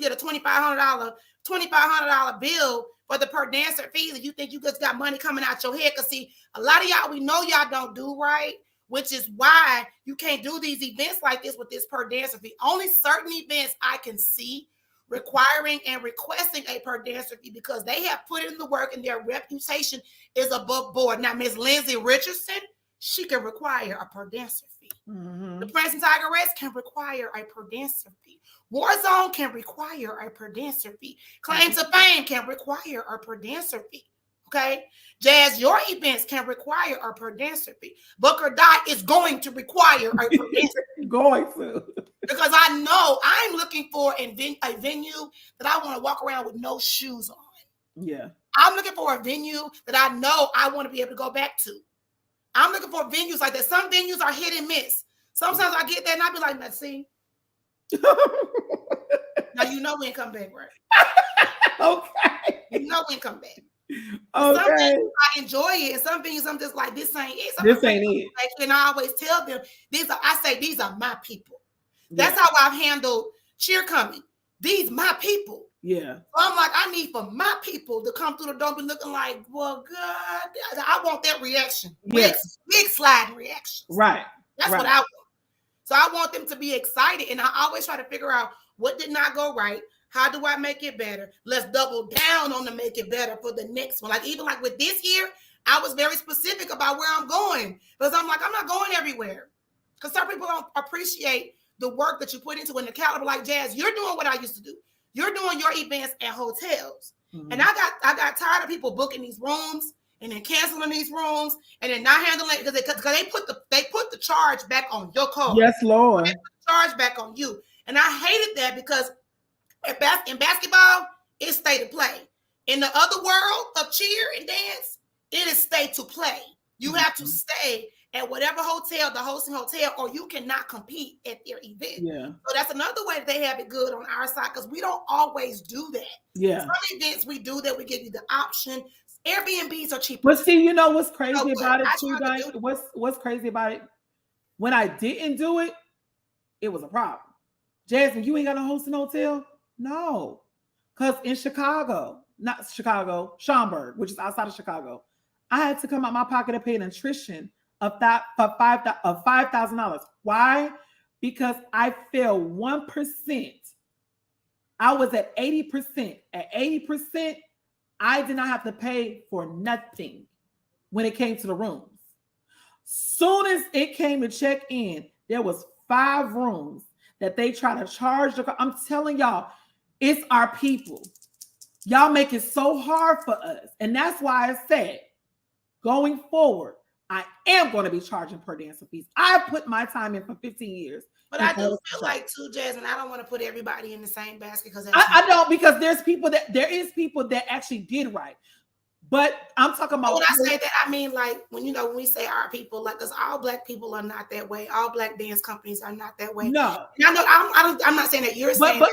get a $2,500 bill for the per dancer fees, and you think you just got money coming out your head. Because see, a lot of y'all, we know y'all don't do right, which is why you can't do these events like this with this per dancer fee. Only certain events I can see requiring and requesting a per dancer fee because they have put in the work and their reputation is above board. Now, Miss Lindsay Richardson, she can require a per dancer fee. Mm-hmm. The Prince and Tigerettes can require a per dancer fee. Warzone can require a per dancer fee. Claim to Fame can require a per dancer fee. Okay? Jazz, your events can require a per dancer fee. Booker Dot is going to require a per dancer fee. Going to. Because I know I'm looking for a venue that I want to walk around with no shoes on. Yeah. I'm looking for a venue that I know I want to be able to go back to. I'm looking for venues like that. Some venues are hit and miss. Sometimes I get there and I be like, let's see. Now you know we ain't come back, right? Okay. You know we ain't come back. Okay. Some venues I enjoy it, and some venues I'm just like, this ain't it. This ain't it. And I always tell them, these are my people. That's how I've handled cheer coming. These my people. Yeah. So I'm like, I need for my people to come through the door and be looking like, well, God, I want that reaction. Yes. Big sliding reaction. Right. That's what I want. So I want them to be excited. And I always try to figure out what did not go right. How do I make it better? Let's double down on to make it better for the next one. Like even like with this year, I was very specific about where I'm going. Because I'm like, I'm not going everywhere. Because some people don't appreciate the work that you put into in the caliber. Like Jazz, you're doing what I used to do. You're doing your events at hotels. Mm-hmm. And I got tired of people booking these rooms and then canceling these rooms and then not handling it because they put the charge back on your card. Yes, Lord. They put the charge back on you. And I hated that because in basketball, it's stay to play. In the other world of cheer and dance, it is stay to play. You have to stay at whatever hotel, the hosting hotel, or you cannot compete at their event. Yeah. So that's another way that they have it good on our side because we don't always do that. Yeah. Some events we do that, we give you the option. Airbnbs are cheaper. But see, you know what's crazy about it too, guys? What's crazy about it? When I didn't do it, it was a problem. Jasmine, you ain't got a hosting hotel? No. Because in Schaumburg, which is outside of Chicago, I had to come out my pocket and pay an attrition of $5,000. Why? Because I fell 1%. I was at 80%. At 80%, I did not have to pay for nothing when it came to the rooms. Soon as it came to check in, there was 5 rooms that they try to charge. I'm telling y'all, it's our people. Y'all make it so hard for us. And that's why I said, going forward, I am going to be charging per dancer fees. I put my time in for 15 years. But I do feel like too, Jasmine, I don't want to put everybody in the same basket because I don't, because there is people that actually did right. But I'm talking about when I say that, I mean like when we say our people, like because all Black people are not that way. All Black dance companies are not that way. No, and I know I'm not saying that you're saying. But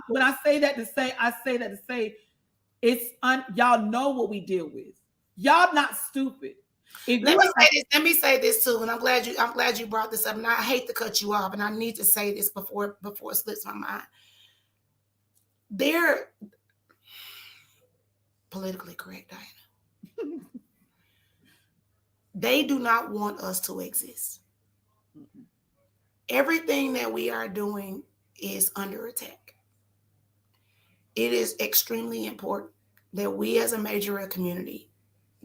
when I say that to say, it's y'all know what we deal with. Y'all not stupid. Let me say this too, and I'm glad you brought this up. And I hate to cut you off, and I need to say this before it slips my mind. They're politically correct, Diana. They do not want us to exist. Everything that we are doing is under attack. It is extremely important that we as a Majorette community,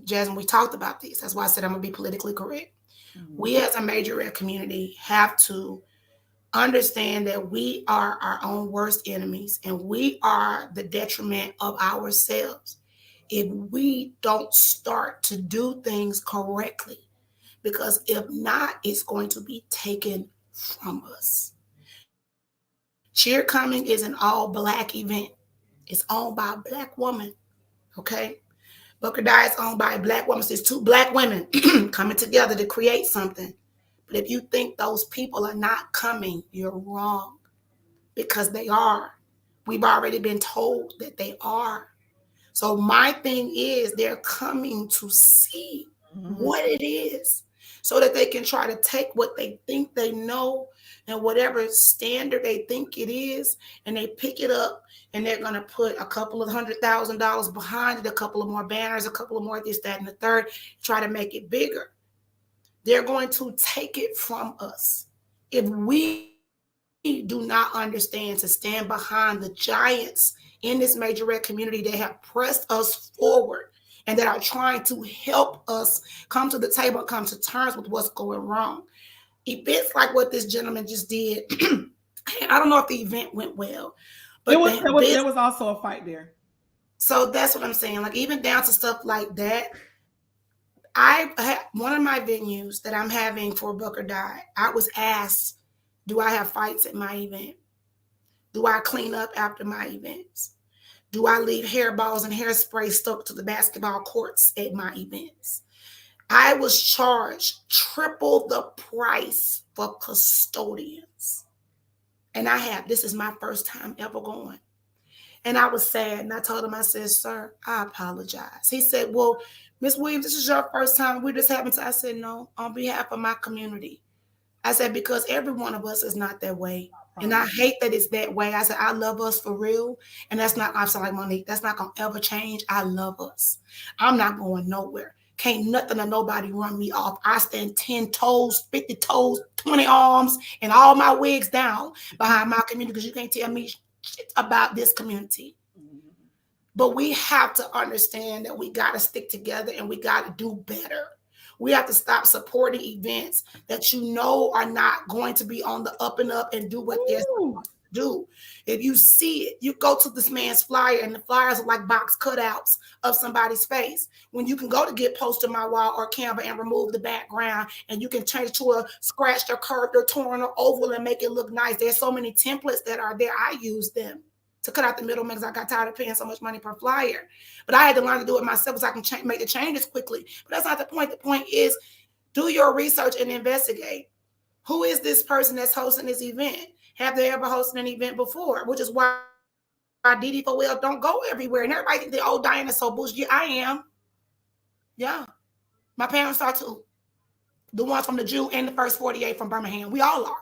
Jasmine, we talked about this. That's why I said I'm going to be politically correct. Mm-hmm. We as a Majorette community have to understand that we are our own worst enemies and we are the detriment of ourselves if we don't start to do things correctly. Because if not, it's going to be taken from us. Cheer coming is an all black event. It's owned by a black woman. Okay. Booker Dye is owned by a black woman. So there's two black women coming together to create something. But if you think those people are not coming, you're wrong because they are. We've already been told that they are. So my thing is they're coming to see what it is so that they can try to take what they think they know and whatever standard they think it is, and they pick it up and they're going to put a couple of $100,000 behind it, a couple of more banners, a couple of more this, that, and the third, try to make it bigger. They're going to take it from us. If we do not understand to stand behind the giants in this Majorette community that have pressed us forward and that are trying to help us come to the table and come to terms with what's going wrong. Events like what this gentleman just did, I don't know if the event went well, but there was also a fight there. So that's what I'm saying. Like even down to stuff like that. I had one of my venues that I'm having for Booker Die. I was asked, do I have fights at my event? Do I clean up after my events? Do I leave hairballs and hairspray stuck to the basketball courts at my events? I was charged triple the price for custodians. And this is my first time ever going. And I was sad. And I told him, I said, sir, I apologize. He said, well, Miss Williams, this is your first time. We're just having to. I said, no, on behalf of my community. I said, because every one of us is not that way. And I hate that it's that way. I said, I love us for real. And that's not, I'm sorry, Monique, that's not going to ever change. I love us. I'm not going nowhere. Can't nothing or nobody run me off. I stand 10 toes, 50 toes, 20 arms, and all my wigs down behind my community because you can't tell me shit about this community. But we have to understand that we got to stick together and we got to do better. We have to stop supporting events that you know are not going to be on the up and up and do what they're supposed to do. If you see it, you go to this man's flyer and the flyers are like box cutouts of somebody's face. When you can go to get Poster My Wall or Canva and remove the background and you can change it to a scratched or curved or torn or oval and make it look nice. There's so many templates that are there. I use them to cut out the middleman because I got tired of paying so much money per flyer. But I had to learn to do it myself so I can make the changes quickly. But that's not the point. The point is do your research and investigate. Who is this person that's hosting this event? Have they ever hosted an event before? Which is why Didi for well don't go everywhere. And everybody think the old Diana's so bullshit. I am. Yeah. My parents are too. The ones from the Jew and the first 48 from Birmingham. We all are.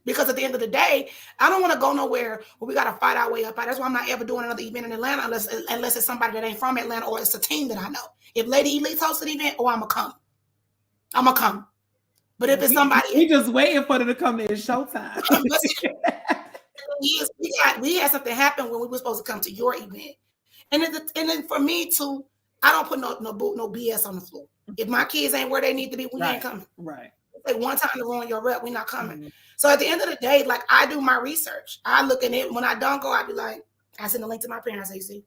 Because at the end of the day, I don't want to go nowhere where we got to fight our way up. That's why I'm not ever doing another event in Atlanta unless it's somebody that ain't from Atlanta or it's a team that I know. If Lady Elite's hosting an event, I'm going to come. I'm going to come. But if it's somebody... We just waiting for them to come in showtime. we had something happen when we were supposed to come to your event. And then for me too, I don't put no BS on the floor. If my kids ain't where they need to be, we ain't coming. Right. Like one time to ruin your rep, we're not coming. Mm-hmm. So at the end of the day, like I do my research. I look at it. When I don't go, I be like, I send a link to my parents. I say,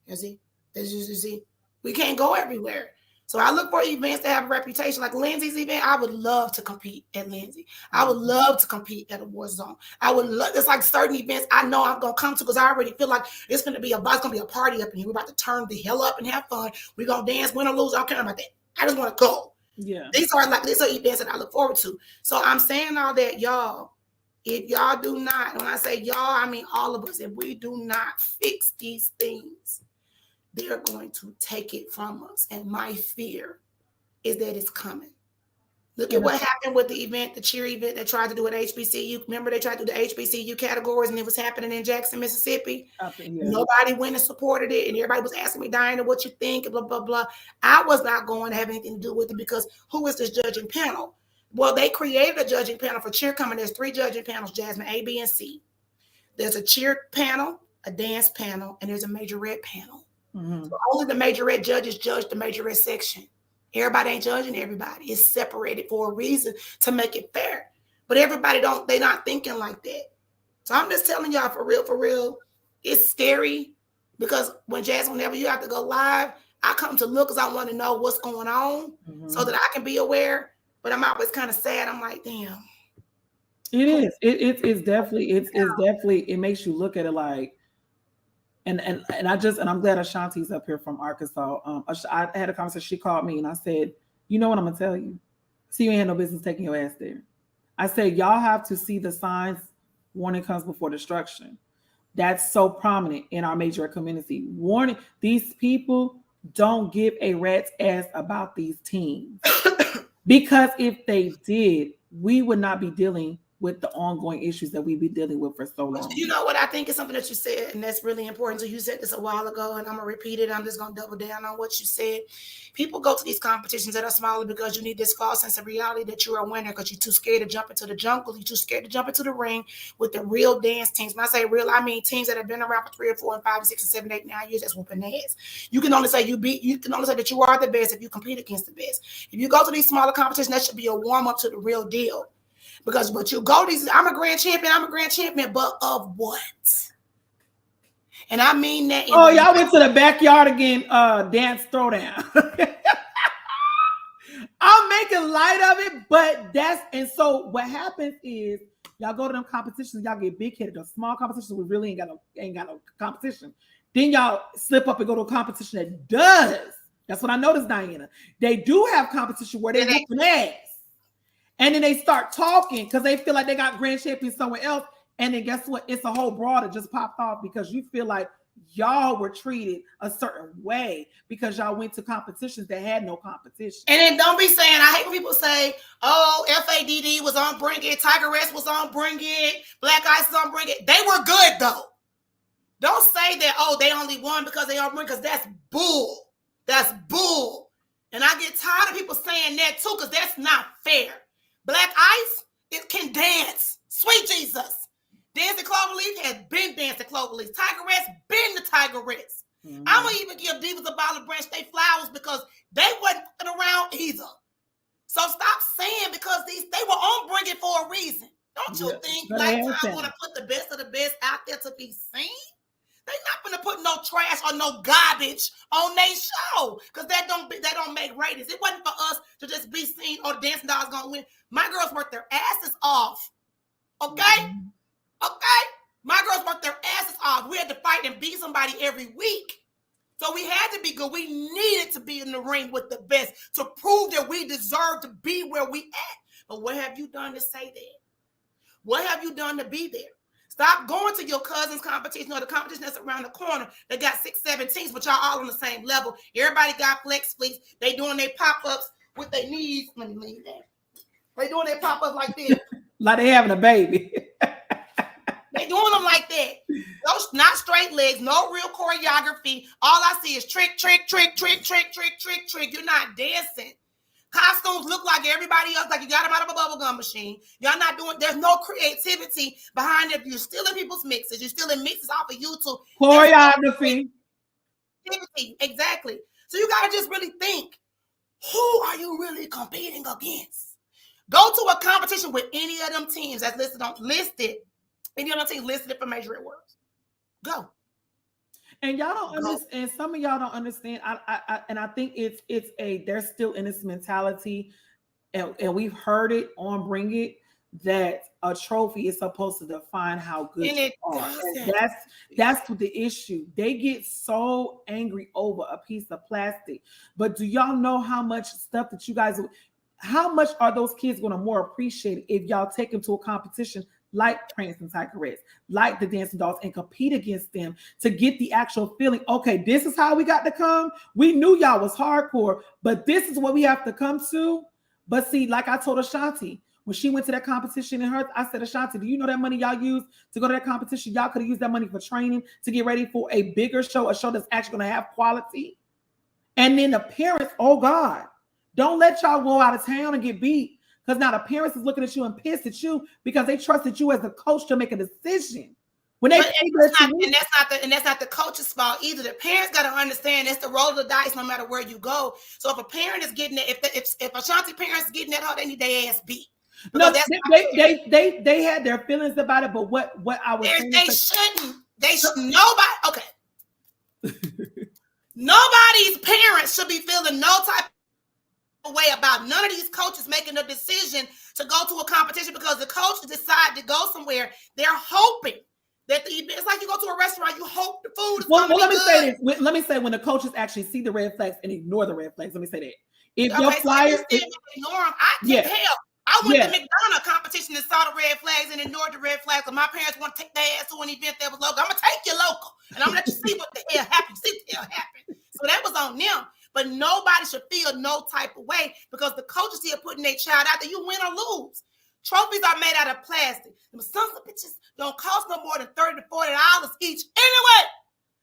you see, we can't go everywhere. So I look for events that have a reputation. Like Lindsay's event, I would love to compete at Lindsay. I would love to compete at a War Zone. I would love, it's like certain events I know I'm going to come to because I already feel like it's going to be a party up in here. We're about to turn the hell up and have fun. We're going to dance, win or lose. I don't care about that. I just want to go. Yeah. These are events that I look forward to. So I'm saying all that, y'all, if y'all do not, when I say y'all, I mean all of us, if we do not fix these things, they're going to take it from us. And my fear is that it's coming. Look at what happened with the event, the cheer event they tried to do at HBCU. Remember they tried to do the HBCU categories and it was happening in Jackson, Mississippi. Nobody went and supported it. And everybody was asking me, Diana, what you think? Blah, blah, blah. I was not going to have anything to do with it because who is this judging panel? Well, they created a judging panel for cheer coming. There's 3 judging panels, Jasmine, A, B, and C. There's a cheer panel, a dance panel, and there's a Majorette panel. Mm-hmm. So only the Majorette judges judge the Majorette section. Everybody ain't judging everybody. It's separated for a reason to make it fair. But they're not thinking like that. So I'm just telling y'all for real, it's scary because whenever you have to go live, I come to look because I want to know what's going on so that I can be aware. But I'm always kind of sad. I'm like, damn. It is. It's definitely it makes you look at it like, and I'm glad Ashanti's up here from Arkansas. I had a conversation. She called me and I said, you know what I'm gonna tell you? See, you ain't had no business taking your ass there. I said, y'all have to see the signs. Warning comes before destruction. That's so prominent in our Majorette community. Warning, these people don't give a rat's ass about these teens. Because if they did, we would not be dealing with the ongoing issues that we've been dealing with for so long. You know what I think is something that you said, and that's really important. So you said this a while ago, and I'm gonna repeat it. I'm just gonna double down on what you said. People go to these competitions that are smaller because you need this false sense of reality that you're a winner because you're too scared to jump into the jungle. You're too scared to jump into the ring with the real dance teams. When I say real, I mean teams that have been around for 3 or 4 and 5 and 6 and 7, 8, 9 years. That's whooping ass. You can only say that you are the best if you compete against the best. If you go to these smaller competitions, that should be a warm up to the real deal. Because what you go these, I'm a grand champion, but of what? And I mean that. Y'all went to the backyard again, dance throwdown. I'm making light of it, but and so what happens is y'all go to them competitions, y'all get big headed. The small competitions we really ain't got no competition. Then y'all slip up and go to a competition that does. That's what I noticed, Diana. They do have competition where they whooping ass. And then they start talking because they feel like they got grand champions somewhere else. And then guess what? It's a whole brawl that just popped off because you feel like y'all were treated a certain way because y'all went to competitions that had no competition. And then don't be saying, I hate when people say, oh, FADD was on Bring It, Tigerette was on Bring It, Black Ice was on Bring It. They were good though. Don't say that, oh, they only won because they on Bring It, because that's bull. That's bull. And I get tired of people saying that too because that's not fair. Black Ice, it can dance. Sweet Jesus. Dancing Cloverleaf has been dancing Cloverleaf. Tigerette's been the Tigerettes. I'm going to even give Divas of Olive Branch they flowers because they wasn't around either. So stop saying because they were on Bring It for a reason. Don't you think Black Time want to put the best of the best out there to be seen? They not going to put no trash or no garbage on their show because that don't make ratings. It wasn't for us to just be seen or the Dancing Dolls going to win. My girls worked their asses off. Okay? Okay? My girls worked their asses off. We had to fight and beat somebody every week. So we had to be good. We needed to be in the ring with the best to prove that we deserve to be where we at. But what have you done to say that? What have you done to be there? Stop going to your cousin's competition or the competition that's around the corner. They got 6, 7 teams, but y'all all on the same level. Everybody got flex fleets. They doing their pop-ups with their knees. Let me leave that. They doing their pop-ups like this. Like they having a baby. They doing them like that. Those not straight legs, no real choreography. All I see is trick, trick, trick, trick, trick, trick, trick, trick. You're not dancing. Costumes look like everybody else, like you got them out of a bubblegum machine. Y'all not doing, there's no creativity behind it. You're stealing people's mixes. You're stealing mixes off of YouTube. Choreography. Exactly. So you got to just really think, who are you really competing against? Go to a competition with any of them teams that's listed. Any of them teams listed for Majorette Worlds. Go. And y'all don't understand. Some of y'all don't understand. I think they're still in this mentality, and we've heard it on Bring It that a trophy is supposed to define how good you are. And that's the issue. They get so angry over a piece of plastic. But do y'all know how much stuff that you guys? How much are those kids going to more appreciate it if y'all take them to a competition like Prancing Tigerettes, like the Dancing Dolls, and compete against them to get the actual feeling, okay, this is how we got to come. We knew y'all was hardcore, but this is what we have to come to. But see, like I told Ashanti, when she went to that competition I said, Ashanti, do you know that money y'all used to go to that competition? Y'all could have used that money for training to get ready for a bigger show, a show that's actually going to have quality. And then the parents, oh God, don't let y'all go out of town and get beat. Because now the parents is looking at you and pissed at you because they trusted you as a coach to make a decision. When that's not the coach's fault either. The parents got to understand it's the roll of the dice no matter where you go. So if a parent is getting it, if Ashanti parents is getting that, they need their ass beat. Because No, they had their feelings about it, but what I was saying they shouldn't. Nobody. Okay. Nobody's parents should be feeling no type of way about none of these coaches making a decision to go to a competition because the coach decide to go somewhere. They're hoping that it's like you go to a restaurant, you hope the food is going to be good. Say this. Let me say when the coaches actually see the red flags and ignore the red flags. Let me say that. If your flyer, so you ignore them. I went to McDonald's competition and saw the red flags and ignored the red flags. And my parents want to take their ass to an event that was local. I'm gonna take you local, and I'm gonna let you see what the hell happened. So that was on them. But nobody should feel no type of way because the coaches here putting their child out there. You win or lose. Trophies are made out of plastic. Them sons of bitches don't cost no more than $30 to $40 each anyway.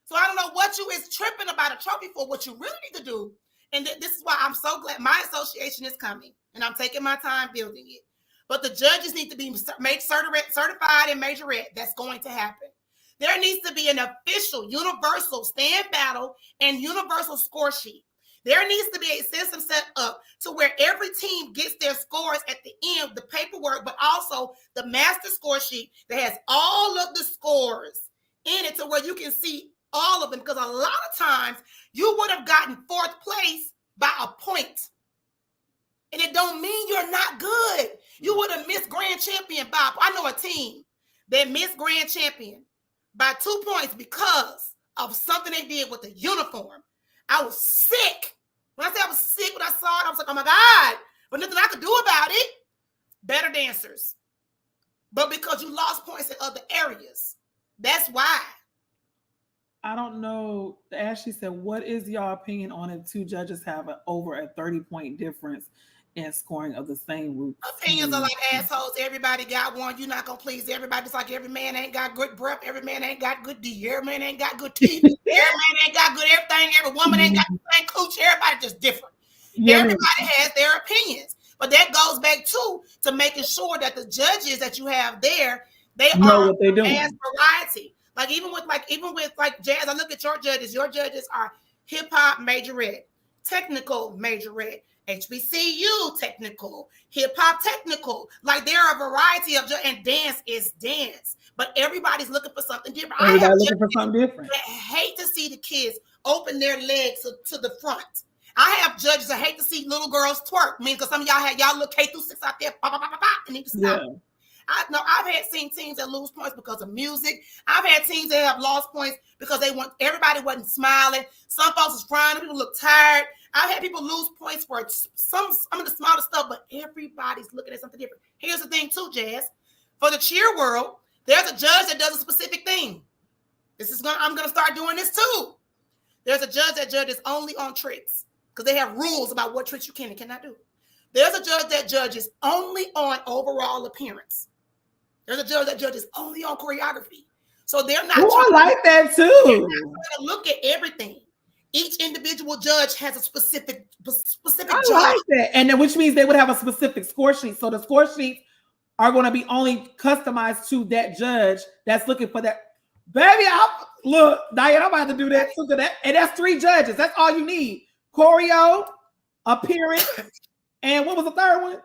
So I don't know what you is tripping about a trophy for. What you really need to do, and this is why I'm so glad my association is coming, and I'm taking my time building it. But the judges need to be made certified in Majorette. That's going to happen. There needs to be an official, universal stand battle and universal score sheet. There needs to be a system set up to where every team gets their scores at the end, the paperwork, but also the master score sheet that has all of the scores in it to where you can see all of them. Because a lot of times you would have gotten fourth place by a point. And it don't mean you're not good. You would have missed grand champion by, I know a team that missed grand champion by 2 points because of something they did with the uniform. I was sick. When I say I was sick, when I saw it, I was like, oh my God, but nothing I could do about it. Better dancers. But because you lost points in other areas. That's why. I don't know. Ashley said, what is your opinion on if two judges have over a 30-point difference in scoring of the same route? Opinions are like assholes. Everybody got one. You're not going to please everybody. Just like every man ain't got good breath. Every man ain't got good D. Every man ain't got good teeth. Every man ain't got good everything. Every woman ain't got the same cooch. Everybody just different. Yeah, everybody has their opinions. But that goes back to making sure that the judges that you have there, they know what they're doing. As variety. Like even with jazz, I look at your judges. Your judges are hip hop majorette, technical majorette, HBCU technical, hip hop technical. Like there are a variety of and dance is dance, but everybody's looking for something different. Everybody's looking for something different. I hate to see the kids open their legs to the front. I have judges that hate to see little girls twerk. I mean, because some of y'all look K through 6 out there, and need to stop. Yeah. I've seen teams that lose points because of music. I've had teams that have lost points because everybody wasn't smiling. Some folks was crying. People look tired. I've had people lose points for some of the smaller stuff, but everybody's looking at something different. Here's the thing too, Jazz. For the cheer world, there's a judge that does a specific thing. I'm gonna start doing this too. There's a judge that judges only on tricks because they have rules about what tricks you can and cannot do. There's a judge that judges only on overall appearance. There's a judge that judges only on choreography. So they're not. I like that too. They're not going to look at everything. Each individual judge has a specific judge. I like that. And then, which means they would have a specific score sheet. So the score sheets are going to be only customized to that judge that's looking for that. Baby, look, Diane, I'm about to do that too. And that's 3 judges. That's all you need. Choreo, appearance, and what was the third one?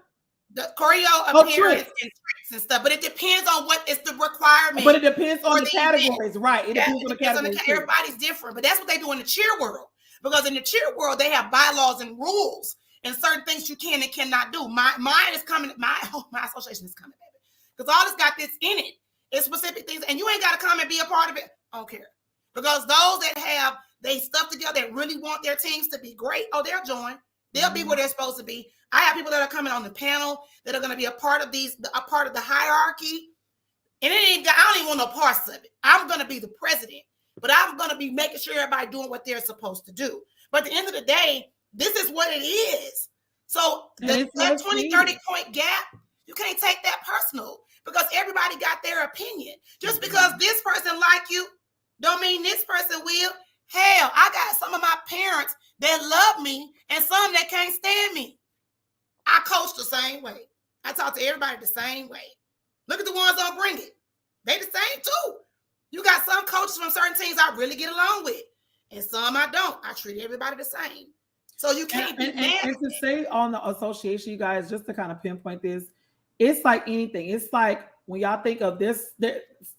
The choreo, appearance, and tricks and stuff. But it depends on what is the requirement. But it depends on the categories, right? It depends on the categories. Everybody's different. But that's what they do in the cheer world. Because in the cheer world, they have bylaws and rules and certain things you can and cannot do. Mine is coming. My association is coming, baby. Because all this got this in it. It's specific things. And you ain't got to come and be a part of it. I don't care. Because those that have they stuff together that really want their teams to be great, they'll join. They'll be where they're supposed to be. I have people that are coming on the panel that are going to be a part of the hierarchy. And I don't even want no parts of it. I'm going to be the president, but I'm going to be making sure everybody doing what they're supposed to do. But at the end of the day, this is what it is. So that 20, 30 point gap, you can't take that personal because everybody got their opinion. Just because this person like you, don't mean this person will. Hell, I got some of my parents that love me and some that can't stand me. I coach the same way. I talk to everybody the same way. Look at the ones on Bring It. They the same too. You got some coaches from certain teams I really get along with, and some I don't. I treat everybody the same. So you can't be mad. And to say on the association, you guys, just to kind of pinpoint this, it's like anything. It's like when y'all think of this,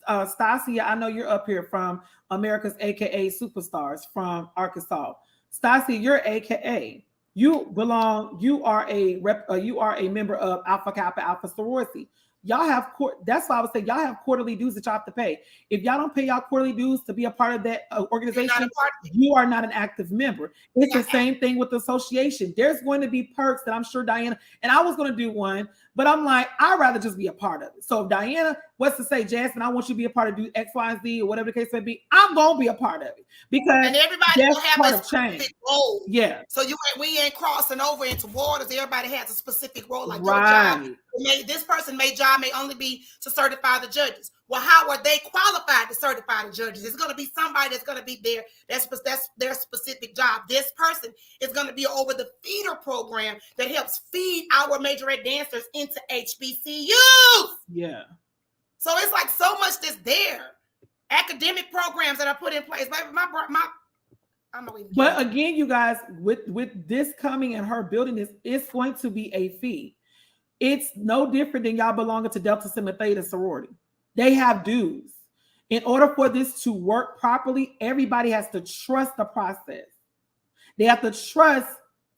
Stasia, I know you're up here from America's AKA Superstars from Arkansas. Stasia, you're AKA. You belong. You are a you are a member of Alpha Kappa Alpha sorority. Y'all have that's why I would say y'all have quarterly dues that y'all have to pay. If y'all don't pay y'all quarterly dues to be a part of that organization, you are not an active member. It's the same thing with the association. There's going to be perks that I'm sure Diana, and I was going to do one, but I'm like, I'd rather just be a part of it. So if Diana was to say, Jasmine, I want you to be a part of do X, Y, and Z, or whatever the case may be, I'm going to be a part of it because and everybody will have a specific role. Yeah. So we ain't crossing over into waters. Everybody has a specific role. Like right. Your job, this person job may only be to certify the judges. Well, how are they qualified to certify the judges? It's going to be somebody that's going to be there. That's their specific job. This person is going to be over the feeder program that helps feed our majorette dancers into HBCUs. Yeah. So it's like so much that's there. Academic programs that are put in place. But again, you guys, with this coming and her building this, it's going to be a fee. It's no different than y'all belonging to Delta Sigma Theta sorority. They have dues. In order for this to work properly, everybody has to trust the process. They have to trust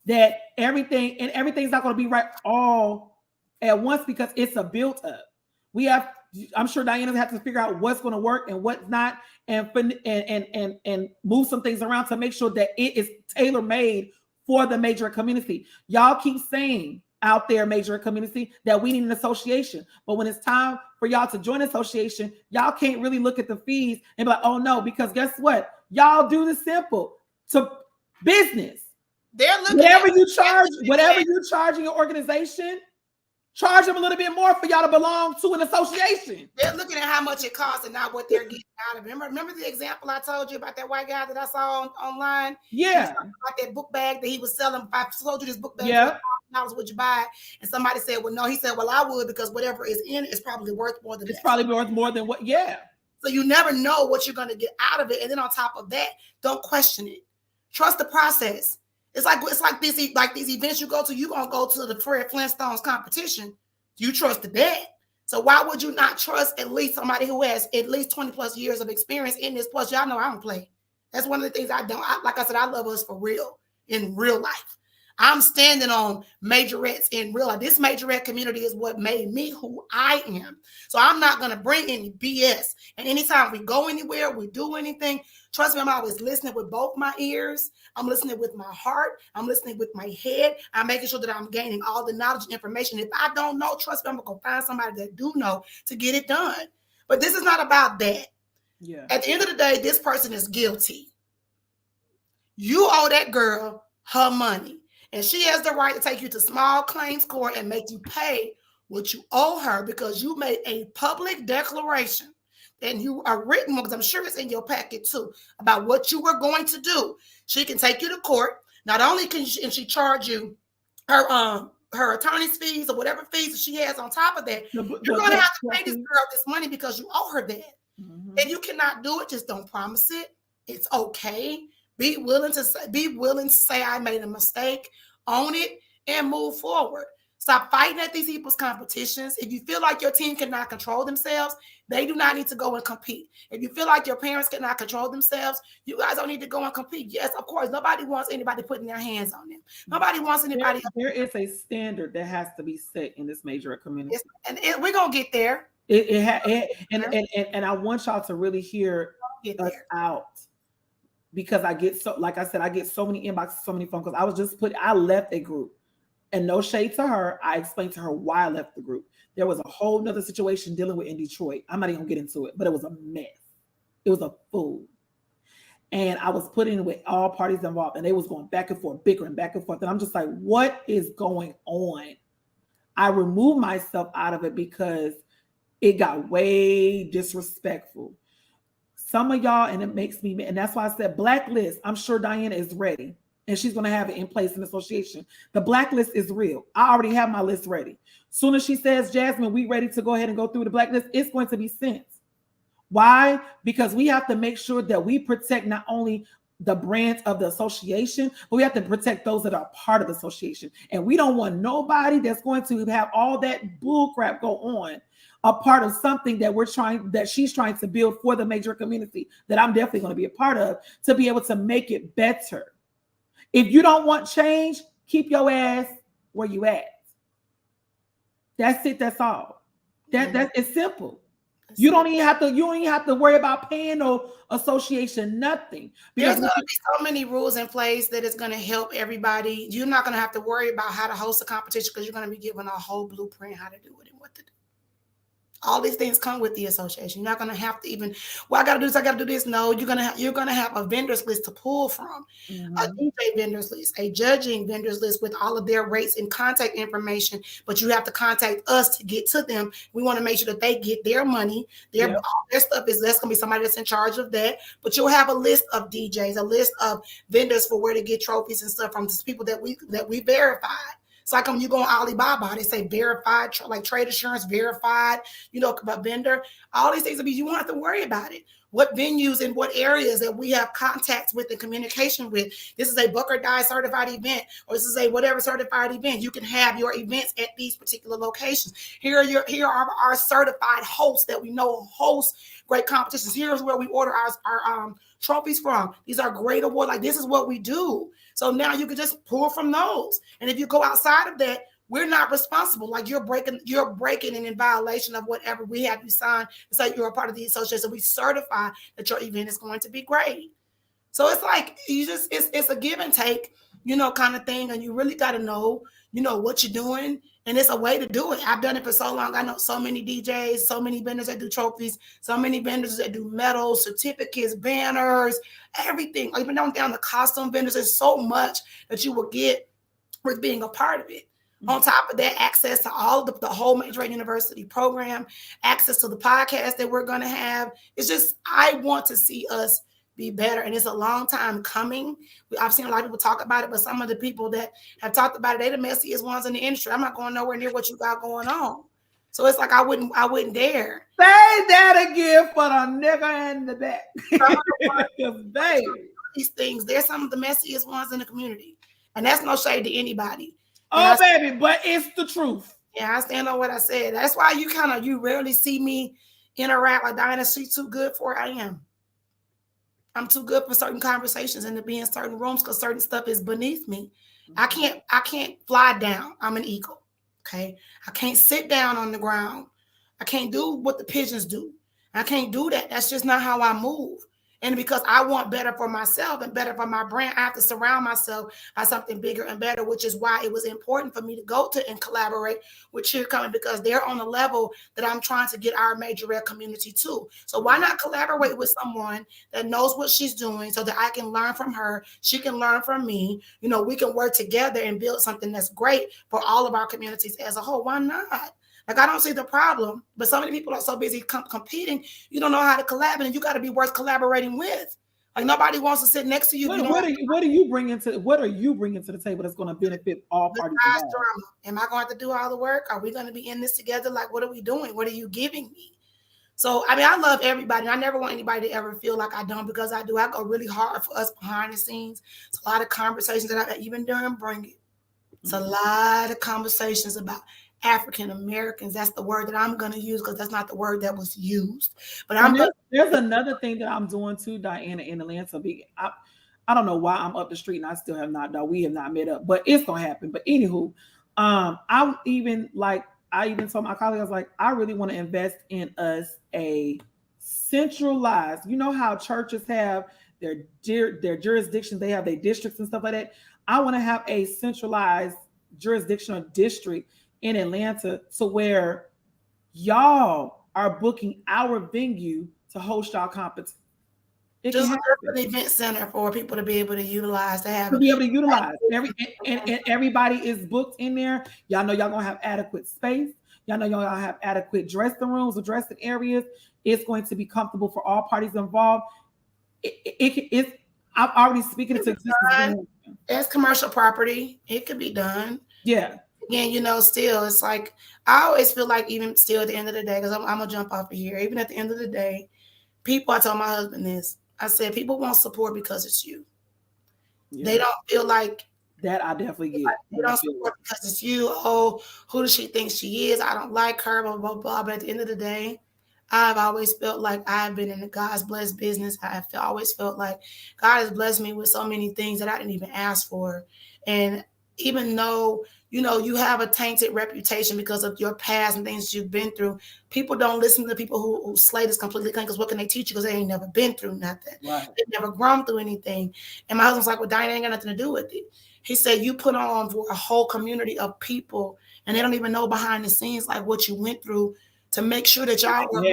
that everything's not going to be right all at once because it's a build up. I'm sure Diana's have to figure out what's going to work and what's not, and move some things around to make sure that it is tailor made for the major community. Y'all keep saying out there, major community, that we need an association, but when it's time for y'all to join an association, y'all can't really look at the fees and be like, oh no, because guess what? Y'all do the simple to business. They're looking whatever you charge in your organization. Charge them a little bit more for y'all to belong to an association. They're looking at how much it costs and not what they're getting out of it. Remember the example I told you about that white guy that I saw online? Yeah. About that book bag that he was selling. If I sold you this book bag, yeah, $1,000, would you buy it? And somebody said, well, no. He said, well, I would, because whatever is in it is probably worth more than that. It's probably worth more than what, yeah. So you never know what you're going to get out of it. And then on top of that, don't question it. Trust the process. It's like these events you go to. You're gonna go to the Fred Flintstones competition. You trusted that. So why would you not trust at least somebody who has at least 20 plus years of experience in this? Plus, y'all know I don't play. That's one of the things I don't. Like I said, I love us for real in real life. I'm standing on majorettes in real life. This majorette community is what made me who I am. So I'm not going to bring any BS. And anytime we go anywhere, we do anything, trust me, I'm always listening with both my ears. I'm listening with my heart. I'm listening with my head. I'm making sure that I'm gaining all the knowledge and information. If I don't know, trust me, I'm going to go find somebody that do know to get it done. But this is not about that. Yeah. At the end of the day, this person is guilty. You owe that girl her money. And she has the right to take you to small claims court and make you pay what you owe her because you made a public declaration and you are written, because I'm sure it's in your packet too, about what you were going to do. She can take you to court. Not only can she charge you her attorney's fees or whatever fees she has on top of that, you're going to have to pay this girl this money because you owe her that. Mm-hmm. And you cannot do it. Just don't promise it. It's okay. Be willing to say I made a mistake, own it, and move forward. Stop fighting at these people's competitions. If you feel like your team cannot control themselves, they do not need to go and compete. If you feel like your parents cannot control themselves, you guys don't need to go and compete. Yes, of course, nobody wants anybody putting their hands on them. Nobody wants anybody. There is a standard that has to be set in this major community. We're going to get there. And I want y'all to really hear us out. Because I get so many inboxes, so many phone calls. I left a group, and no shade to her. I explained to her why I left the group. There was a whole nother situation dealing with in Detroit. I'm not even gonna get into it, but it was a mess. It was a fool. And I was put in with all parties involved, and they was going back and forth, bickering back and forth. And I'm just like, what is going on? I removed myself out of it because it got way disrespectful. Some of y'all, and it makes me mad, and that's why I said blacklist. I'm sure Diana is ready, and she's going to have it in place in the association. The blacklist is real. I already have my list ready. Soon as she says, Jasmine, we ready to go ahead and go through the blacklist, it's going to be sent. Why? Because we have to make sure that we protect not only the brands of the association, but we have to protect those that are part of the association. And we don't want nobody that's going to have all that bull crap go on a part of something that she's trying to build for the major community that I'm definitely going to be a part of, to be able to make it better. If you don't want change, keep your ass where you at. That's it. That's all. It's simple. You don't even have to worry about paying no association, nothing. There's going to be so many rules in place that it's going to help everybody. You're not going to have to worry about how to host a competition because you're going to be given a whole blueprint how to do it and what to do. All these things come with the association. You're not going to have to even, well, I got to do this. No, you're going to have a vendors list to pull from, a DJ vendors list, a judging vendors list with all of their rates and contact information. But you have to contact us to get to them. We want to make sure that they get their money. All their stuff that's going to be somebody that's in charge of that. But you'll have a list of DJs, a list of vendors for where to get trophies and stuff from just people that we verified. It's like when you go on Alibaba, they say verified, like trade assurance, verified, about vendor. All these things you won't have to worry about it. What venues and what areas that we have contacts with and communication with. This is a Book or Die certified event, or this is a whatever certified event. You can have your events at these particular locations. Here are our certified hosts that we know host great competitions. Here's where we order our trophies from. These are great awards. Like, this is what we do. So now you can just pull from those. And if you go outside of that, we're not responsible. Like, you're breaking and in violation of whatever we have you sign to say you're a part of the association. We certify that your event is going to be great. So it's like it's a give and take, kind of thing. And you really got to know, what you're doing. And it's a way to do it. I've done it for so long. I know so many DJs, so many vendors that do trophies, so many vendors that do medals, certificates, banners, everything. Even down to costume vendors. There's so much that you will get with being a part of it. Mm-hmm. On top of that, access to all of the whole Majorette University program, access to the podcast that we're going to have. It's just, I want to see us be better. And it's a long time coming. I've seen a lot of people talk about it, but some of the people that have talked about it, they're the messiest ones in the industry. I'm not going nowhere near what you got going on. So it's like, I wouldn't dare. Say that again for the nigga in the back. These things, they're some of the messiest ones in the community. And that's no shade to anybody. Oh, baby, but it's the truth. Yeah, I stand on what I said. That's why you rarely see me interact like Diana. She's too good for it. I am. I'm too good for certain conversations and to be in certain rooms because certain stuff is beneath me. Mm-hmm. I can't fly down. I'm an eagle. Okay. I can't sit down on the ground. I can't do what the pigeons do. I can't do that. That's just not how I move. And because I want better for myself and better for my brand, I have to surround myself by something bigger and better, which is why it was important for me to go to and collaborate with Cheer Coming, because they're on the level that I'm trying to get our Majorette community to. So why not collaborate with someone that knows what she's doing so that I can learn from her, she can learn from me, we can work together and build something that's great for all of our communities as a whole. Why not? Like, I don't see the problem, but so many people are so busy competing, you don't know how to collaborate, and you got to be worth collaborating with. Like, nobody wants to sit next to you. What are you bringing to the table that's going to benefit all parties? Drama. Am I going to do all the work? Are we going to be in this together? Like, what are we doing? What are you giving me? So, I love everybody. I never want anybody to ever feel like I don't, because I do. I go really hard for us behind the scenes. It's a lot of conversations that I even during Bring It. It's a lot of conversations about African Americans. That's the word that I'm going to use because that's not the word that was used. But there's another thing that I'm doing too, Diana, in Atlanta. I don't know why I'm up the street and I still have not done. We have not met up, but it's gonna happen. But anywho, I even told my colleagues, I was like, I really want to invest in us a centralized. You know how churches have their jurisdictions, they have their districts and stuff like that. I want to have a centralized jurisdiction or district in Atlanta, so where y'all are booking our venue to host y'all competition. Just an event center for people to be able to utilize, and everybody is booked in there. Y'all know y'all gonna have adequate space. Y'all know y'all have adequate dressing rooms or dressing areas. It's going to be comfortable for all parties involved. I'm already speaking into existence. As commercial property, it could be done. Yeah. Again, still, it's like, I always feel like, even still at the end of the day, because I'm going to jump off of here, even at the end of the day, I told my husband this, I said people won't support because it's you. Yeah. They don't feel like that I definitely get. they don't support because it's you. Oh, who does she think she is? I don't like her, blah, blah, blah. But at the end of the day, I've always felt like I've been in the God's blessed business. I've always felt like God has blessed me with so many things that I didn't even ask for. And even though, you have a tainted reputation because of your past and things you've been through, people don't listen to people who slate is completely clean because what can they teach you because they ain't never been through nothing. Right. They've never grown through anything. And my husband's like, well, Diane ain't got nothing to do with it. He said, you put on for a whole community of people and they don't even know behind the scenes like what you went through to make sure that y'all were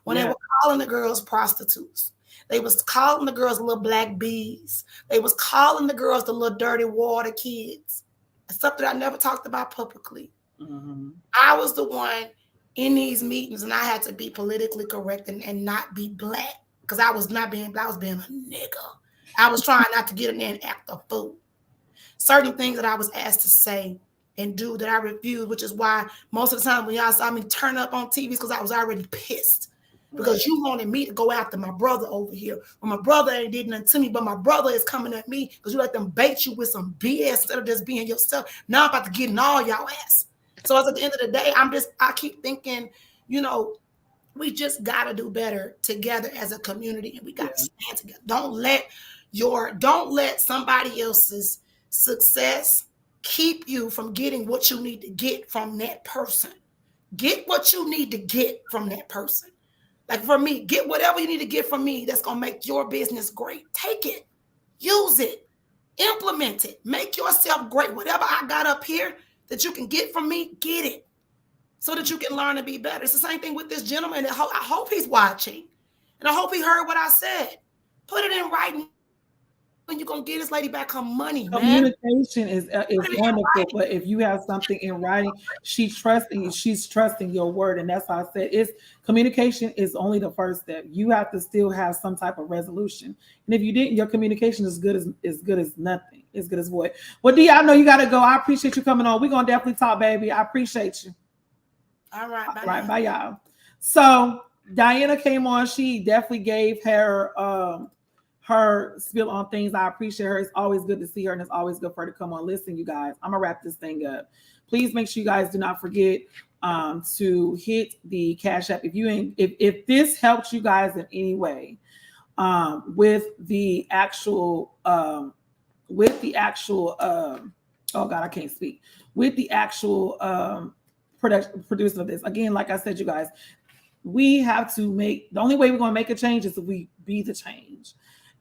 when they were calling the girls prostitutes. They was calling the girls little black bees. They was calling the girls the little dirty water kids. Something I never talked about publicly. Mm-hmm. I was the one in these meetings and I had to be politically correct and not be black because I was not being black. I was being a nigga. I was trying not to get in there and act a fool. Certain things that I was asked to say and do that I refused, which is why most of the time when y'all saw me turn up on TV because I was already pissed. Because you wanted me to go after my brother over here. When my brother ain't did nothing to me, but my brother is coming at me because you let them bait you with some BS instead of just being yourself. Now I'm about to get in all y'all ass. So at the end of the day, I keep thinking, we just got to do better together as a community and we got to stand together. Don't let somebody else's success keep you from getting what you need to get from that person. Get what you need to get from that person. Like for me, get whatever you need to get from me that's going to make your business great. Take it, use it, implement it, make yourself great. Whatever I got up here that you can get from me, get it so that you can learn to be better. It's the same thing with this gentleman. I hope he's watching and I hope he heard what I said. Put it in writing. When you're going to get this lady back her money, Communication is wonderful, but if you have something in writing, she's trusting you. She's trusting your word, and that's why I said communication is only the first step. You have to still have some type of resolution, and if you didn't, your communication is good as nothing. It's good as void. Well, D, I know you got to go. I appreciate you coming on. We're gonna definitely talk, baby. I appreciate you. All right, bye. All right, bye, y'all. So Diana came on. She definitely gave her spill on things. I appreciate her. It's always good to see her, and it's always good for her to come on. Listen, you guys, I'm gonna wrap this thing up. Please make sure you guys do not forget to hit the Cash App if this helps you guys in any way with the actual oh God, I can't speak, with the actual producer of this. Again, like I said, you guys, we have to the only way we're going to make a change is if we be the change.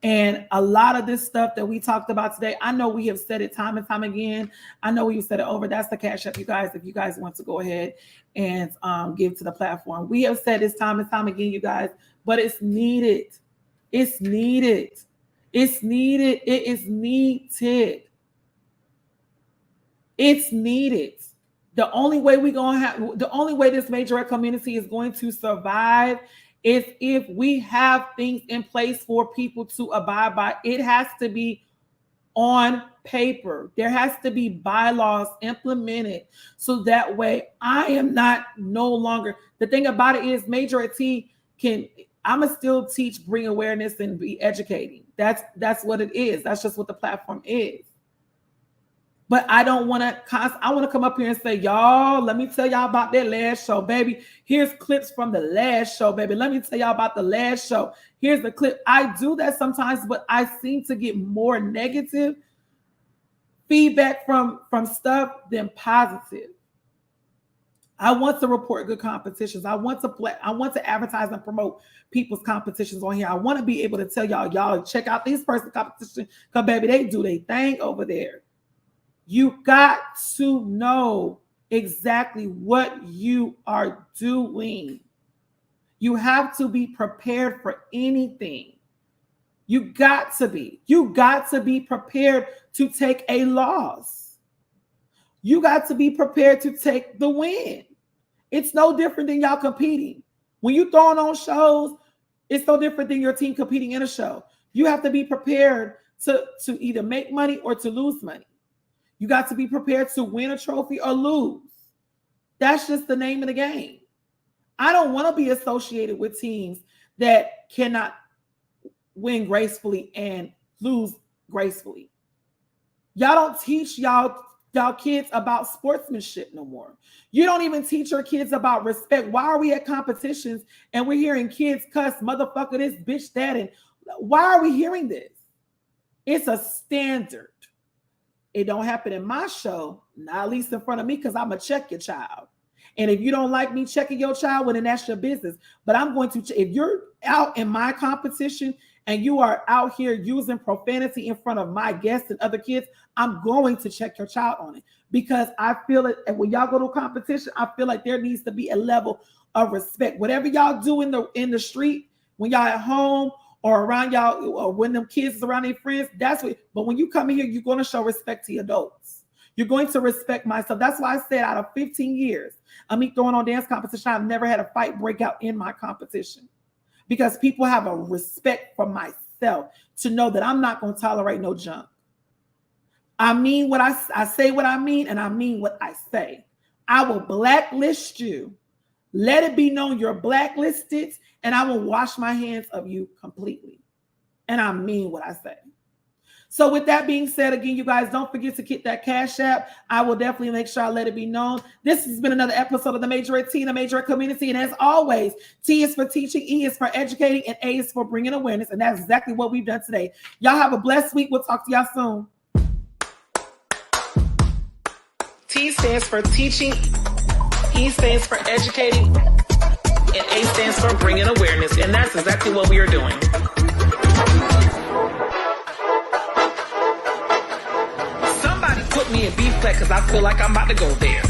And a lot of this stuff that we talked about today, I know we have said it time and time again. I know we've said it over. That's the Cash App, you guys. If you guys want to go ahead and give to the platform, we have said this time and time again, you guys. But it's needed. It's needed. It's needed. It is needed. It's needed. The only way the only way this Majorette community is going to survive is if we have things in place for people to abide by. It has to be on paper. There has to be bylaws implemented so that way I am no longer. The thing about it is Majorette I'ma still teach, bring awareness, and be educating. That's what it is. That's just what the platform is. But I don't want to. I want to come up here and say, y'all, let me tell y'all about that last show, baby. Here's clips from the last show, baby. Let me tell y'all about the last show. Here's the clip. I do that sometimes, but I seem to get more negative feedback from stuff than positive. I want to report good competitions. I want to advertise and promote people's competitions on here. I want to be able to tell y'all check out these person's competition because, baby, they do their thing over there. You got to know exactly what you are doing. You have to be prepared for anything. You got to be prepared to take a loss. You got to be prepared to take the win. It's no different than y'all competing. When you throwing on shows, it's no different than your team competing in a show. You have to be prepared to either make money or to lose money. You got to be prepared to win a trophy or lose. That's just the name of the game. I don't want to be associated with teams that cannot win gracefully and lose gracefully. Y'all don't teach y'all kids about sportsmanship no more. You don't even teach your kids about respect. Why are we at competitions and we're hearing kids cuss, motherfucker this, bitch that, and why are we hearing this? It's a standard. It don't happen in my show, not at least in front of me, because I'm going to check your child. And if you don't like me checking your child, well, then that's your business. But I'm going to, if you're out in my competition and you are out here using profanity in front of my guests and other kids, I'm going to check your child on it, because I feel it. And when y'all go to a competition, I feel like there needs to be a level of respect. Whatever y'all do in the street, when y'all at home or around y'all, or when them kids is around their friends, that's what. But when you come in here, you're going to show respect to your adults. You're going to respect myself. That's why I said out of 15 years of me throwing on dance competition, I've never had a fight break out in my competition, because people have a respect for myself to know that I'm not going to tolerate no junk. I mean what I say what I mean, and I mean what I say. I will blacklist you. Let it be known you're blacklisted, and I will wash my hands of you completely. And I mean what I say. So with that being said, again, you guys, don't forget to hit that Cash App. I will definitely make sure I let it be known. This has been another episode of the Majorette Tea, the Majorette community. And as always, T is for teaching, E is for educating, and A is for bringing awareness. And that's exactly what we've done today. Y'all have a blessed week. We'll talk to y'all soon. T stands for teaching, E stands for educating, and A stands for bringing awareness. And that's exactly what we are doing. Somebody put me in B flat because I feel like I'm about to go there.